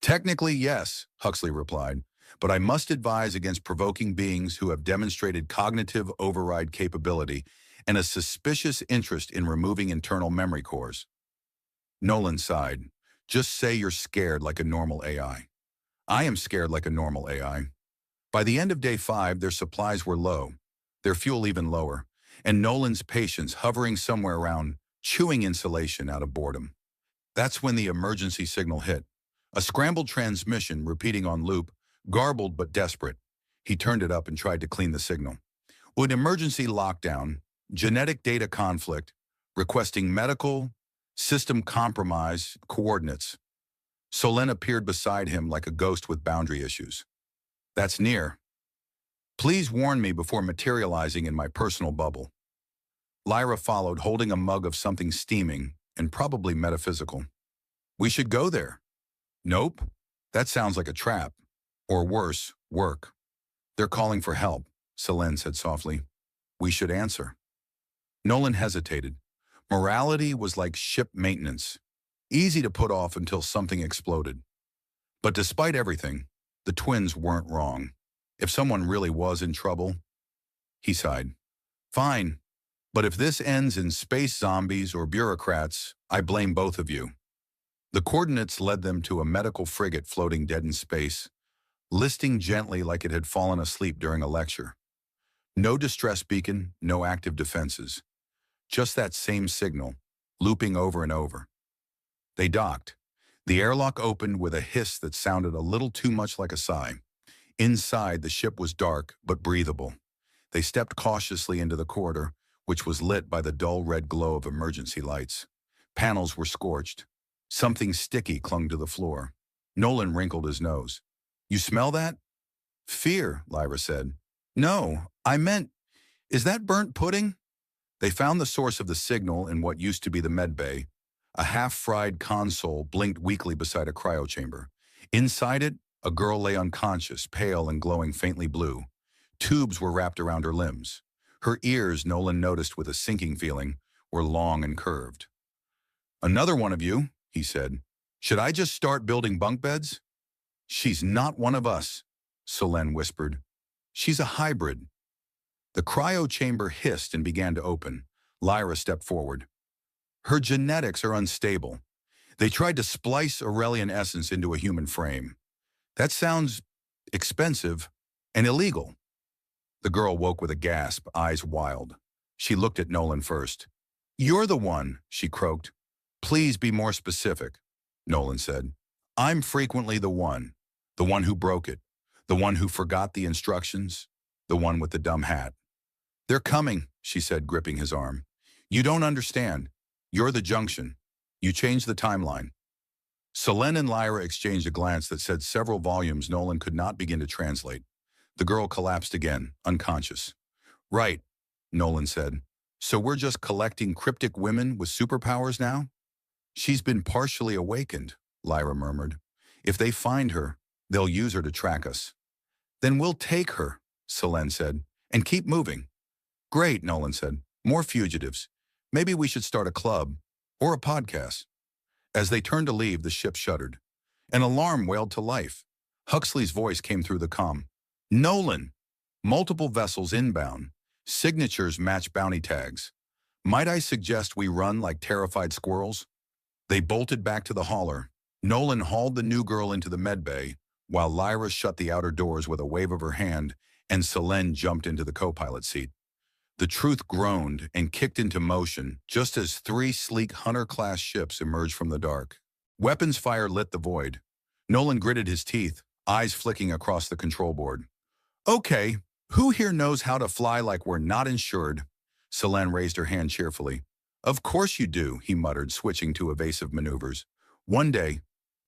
Technically, yes, Huxley replied, but I must advise against provoking beings who have demonstrated cognitive override capability and a suspicious interest in removing internal memory cores. Nolan sighed. Just say you're scared like a normal AI. I am scared like a normal AI. By the end of day 5, their supplies were low, their fuel even lower, and Nolan's patience hovering somewhere around chewing insulation out of boredom. That's when the emergency signal hit. A scrambled transmission repeating on loop, garbled but desperate. He turned it up and tried to clean the signal. With emergency lockdown, genetic data conflict, requesting medical, system compromise, coordinates. Solen appeared beside him like a ghost with boundary issues. That's near. Please warn me before materializing in my personal bubble. Lyra followed, holding a mug of something steaming and probably metaphysical. We should go there. Nope. That sounds like a trap. Or worse, work. They're calling for help, Solen said softly. We should answer. Nolan hesitated. Morality was like ship maintenance, easy to put off until something exploded. But despite everything, the twins weren't wrong. If someone really was in trouble, he sighed. Fine, but if this ends in space zombies or bureaucrats, I blame both of you. The coordinates led them to a medical frigate floating dead in space, listing gently like it had fallen asleep during a lecture. No distress beacon, no active defenses. Just that same signal, looping over and over. They docked. The airlock opened with a hiss that sounded a little too much like a sigh. Inside, the ship was dark but breathable. They stepped cautiously into the corridor, which was lit by the dull red glow of emergency lights. Panels were scorched. Something sticky clung to the floor. Nolan wrinkled his nose. You smell that? Fear, Lyra said. No, I meant, is that burnt pudding? They found the source of the signal in what used to be the med bay. A half-fried console blinked weakly beside a cryochamber. Inside it, a girl lay unconscious, pale and glowing faintly blue. Tubes were wrapped around her limbs. Her ears, Nolan noticed with a sinking feeling, were long and curved. Another one of you, he said. Should I just start building bunk beds? She's not one of us, Solen whispered. She's a hybrid. The cryochamber hissed and began to open. Lyra stepped forward. Her genetics are unstable. They tried to splice Aurelian essence into a human frame. That sounds expensive and illegal. The girl woke with a gasp, eyes wild. She looked at Nolan first. You're the one, she croaked. Please be more specific, Nolan said. I'm frequently the one who broke it, the one who forgot the instructions, the one with the dumb hat. They're coming, she said, gripping his arm. You don't understand. You're the junction. You changed the timeline. Solen and Lyra exchanged a glance that said several volumes Nolan could not begin to translate. The girl collapsed again, unconscious. Right, Nolan said. So we're just collecting cryptic women with superpowers now? She's been partially awakened, Lyra murmured. If they find her, they'll use her to track us. Then we'll take her, Solen said, and keep moving. Great, Nolan said. More fugitives. Maybe we should start a club or a podcast. As they turned to leave, the ship shuddered. An alarm wailed to life. Huxley's voice came through the comm. Nolan! Multiple vessels inbound. Signatures match bounty tags. Might I suggest we run like terrified squirrels? They bolted back to the hauler. Nolan hauled the new girl into the med bay, while Lyra shut the outer doors with a wave of her hand, and Solen jumped into the co-pilot seat. The Truth groaned and kicked into motion just as 3 sleek Hunter-class ships emerged from the dark. Weapons fire lit the void. Nolan gritted his teeth, eyes flicking across the control board. Okay, who here knows how to fly like we're not insured? Solen raised her hand cheerfully. Of course you do, he muttered, switching to evasive maneuvers. One day,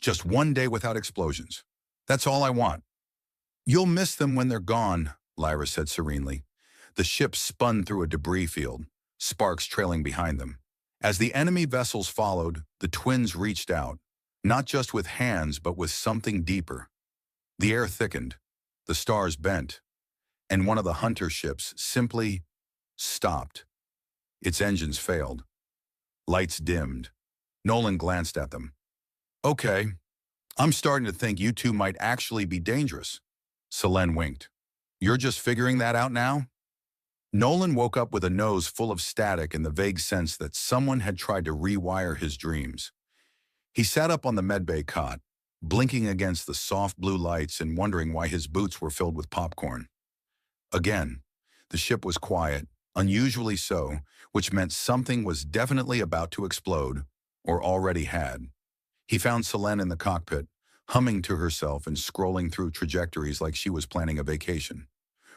just one day without explosions. That's all I want. You'll miss them when they're gone, Lyra said serenely. The ship spun through a debris field, sparks trailing behind them. As the enemy vessels followed, the twins reached out, not just with hands, but with something deeper. The air thickened, the stars bent, and one of the Hunter ships simply stopped. Its engines failed. Lights dimmed. Nolan glanced at them. Okay, I'm starting to think you two might actually be dangerous. Selene winked. You're just figuring that out now? Nolan woke up with a nose full of static and the vague sense that someone had tried to rewire his dreams. He sat up on the medbay cot, blinking against the soft blue lights and wondering why his boots were filled with popcorn. Again, the ship was quiet, unusually so, which meant something was definitely about to explode, or already had. He found Selene in the cockpit, humming to herself and scrolling through trajectories like she was planning a vacation.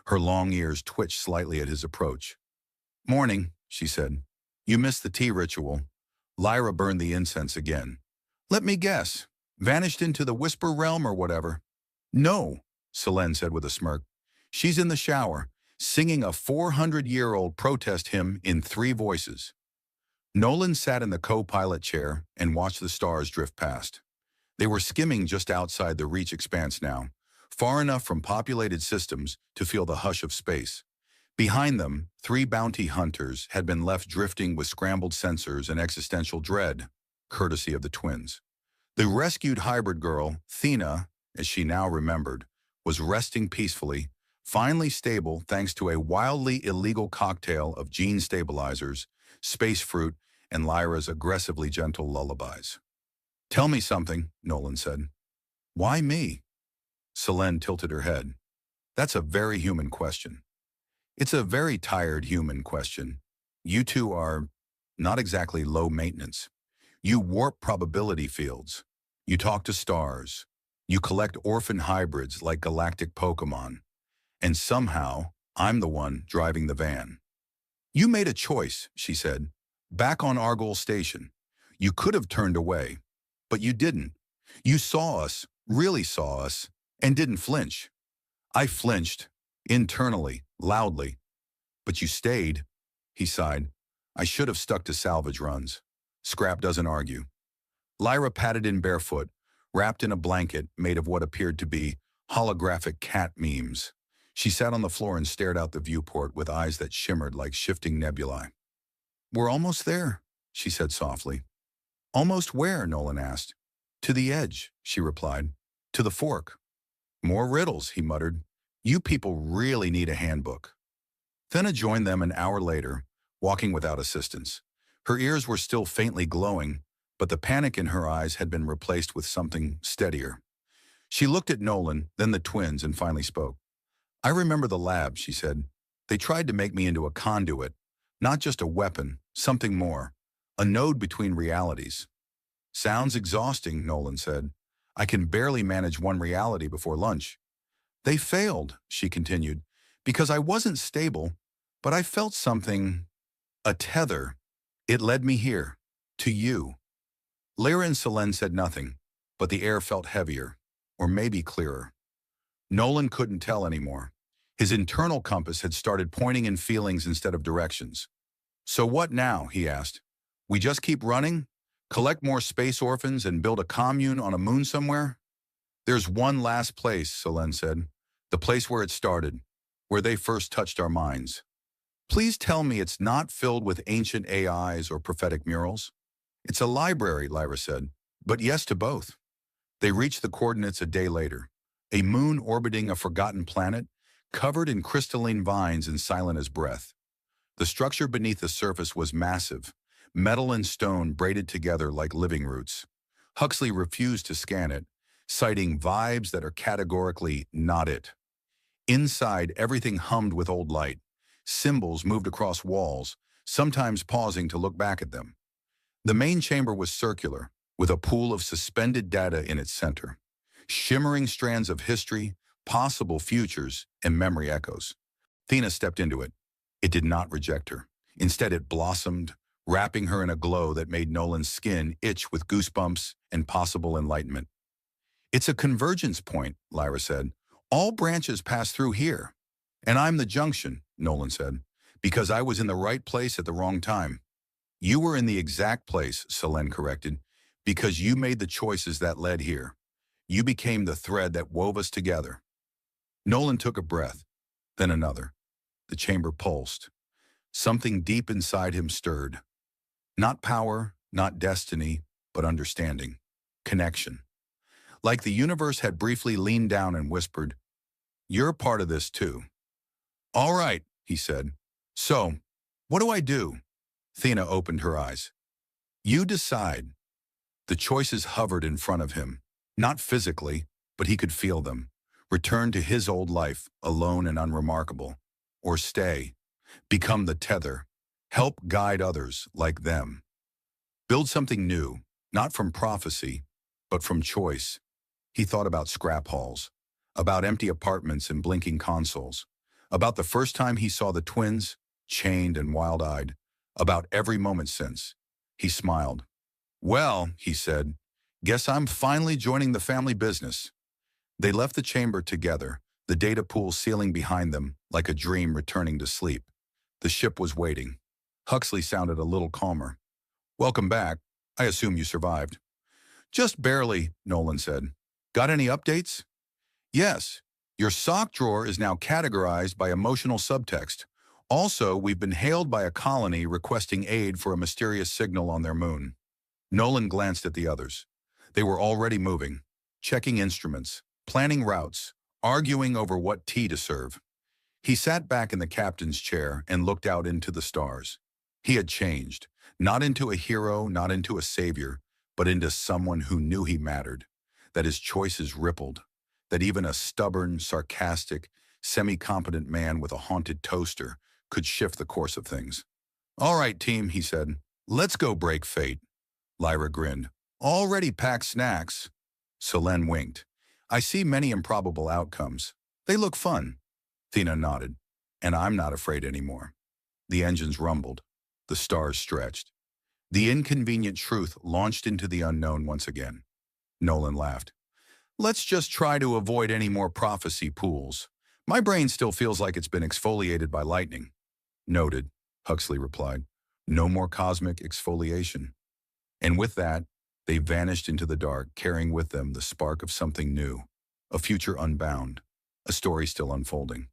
Her long ears twitched slightly at his approach. "Morning," she said. "You missed the tea ritual." Lyra burned the incense again. "Let me guess. Vanished into the whisper realm or whatever?" "No," Selene said with a smirk. "She's in the shower, singing a 400-year-old protest hymn in 3 voices." Nolan sat in the co-pilot chair and watched the stars drift past. They were skimming just outside the reach expanse now, far enough from populated systems to feel the hush of space. Behind them, 3 bounty hunters had been left drifting with scrambled sensors and existential dread, courtesy of the twins. The rescued hybrid girl, Thena, as she now remembered, was resting peacefully, finally stable thanks to a wildly illegal cocktail of gene stabilizers, space fruit, and Lyra's aggressively gentle lullabies. "Tell me something," Nolan said. "Why me?" Selene tilted her head. "That's a very human question." "It's a very tired human question. You two are not exactly low maintenance. You warp probability fields. You talk to stars. You collect orphan hybrids like galactic Pokemon. And somehow, I'm the one driving the van." "You made a choice," she said. "Back on Argol Station. You could have turned away. But you didn't. You saw us, really saw us, and didn't flinch. I flinched, internally, loudly. But you stayed." He sighed. "I should have stuck to salvage runs. Scrap doesn't argue." Lyra padded in barefoot, wrapped in a blanket made of what appeared to be holographic cat memes. She sat on the floor and stared out the viewport with eyes that shimmered like shifting nebulae. "We're almost there," she said softly. "Almost where?" Nolan asked. "To the edge," she replied. "To the fork." "More riddles," he muttered. "You people really need a handbook." Thenna joined them an hour later, walking without assistance. Her ears were still faintly glowing, but the panic in her eyes had been replaced with something steadier. She looked at Nolan, then the twins, and finally spoke. "I remember the lab," she said. "They tried to make me into a conduit, not just a weapon, something more, a node between realities." "Sounds exhausting," Nolan said. "I can barely manage one reality before lunch." "They failed," she continued, "because I wasn't stable, but I felt something, a tether. It led me here, to you." Lyra and Selene said nothing, but the air felt heavier, or maybe clearer. Nolan couldn't tell anymore. His internal compass had started pointing in feelings instead of directions. "So what now?" he asked. "We just keep running? Collect more space orphans and build a commune on a moon somewhere?" "There's one last place," Selene said. "The place where it started, where they first touched our minds." "Please tell me it's not filled with ancient AIs or prophetic murals." "It's a library," Lyra said, "but yes to both." They reached the coordinates a day later. A moon orbiting a forgotten planet, covered in crystalline vines and silent as breath. The structure beneath the surface was massive, metal and stone braided together like living roots. Huxley refused to scan it, citing vibes that are categorically not it. Inside, everything hummed with old light. Symbols moved across walls, sometimes pausing to look back at them. The main chamber was circular, with a pool of suspended data in its center. Shimmering strands of history, possible futures, and memory echoes. Thena stepped into it. It did not reject her. Instead, it blossomed, wrapping her in a glow that made Nolan's skin itch with goosebumps and possible enlightenment. "It's a convergence point," Lyra said. "All branches pass through here." "And I'm the junction," Nolan said, "because I was in the right place at the wrong time." "You were in the exact place," Selene corrected, "because you made the choices that led here. You became the thread that wove us together." Nolan took a breath, then another. The chamber pulsed. Something deep inside him stirred. Not power, not destiny, but understanding. Connection. Like the universe had briefly leaned down and whispered, "You're a part of this too." "All right," he said. "So, what do I do?" Thena opened her eyes. "You decide." The choices hovered in front of him, not physically, but he could feel them. Return to his old life, alone and unremarkable. Or stay, become the tether, help guide others like them. Build something new, not from prophecy, but from choice. He thought about scrap hauls, about empty apartments and blinking consoles, about the first time he saw the twins, chained and wild-eyed, about every moment since. He smiled. "Well," he said, "guess I'm finally joining the family business." They left the chamber together, the data pool sealing behind them like a dream returning to sleep. The ship was waiting. Huxley sounded a little calmer. "Welcome back. I assume you survived." "Just barely," Nolan said. "Got any updates?" "Yes. Your sock drawer is now categorized by emotional subtext. Also, we've been hailed by a colony requesting aid for a mysterious signal on their moon." Nolan glanced at the others. They were already moving, checking instruments, planning routes, arguing over what tea to serve. He sat back in the captain's chair and looked out into the stars. He had changed, not into a hero, not into a savior, but into someone who knew he mattered, that his choices rippled, that even a stubborn, sarcastic, semi-competent man with a haunted toaster could shift the course of things. "All right, team," he said. "Let's go break fate." Lyra grinned. "Already packed snacks." Selene winked. "I see many improbable outcomes. They look fun." Thena nodded. "And I'm not afraid anymore." The engines rumbled. The stars stretched. The inconvenient truth launched into the unknown once again. Nolan laughed. "Let's just try to avoid any more prophecy pools. My brain still feels like it's been exfoliated by lightning." "Noted," Huxley replied. "No more cosmic exfoliation." And with that, they vanished into the dark, carrying with them the spark of something new, a future unbound, a story still unfolding.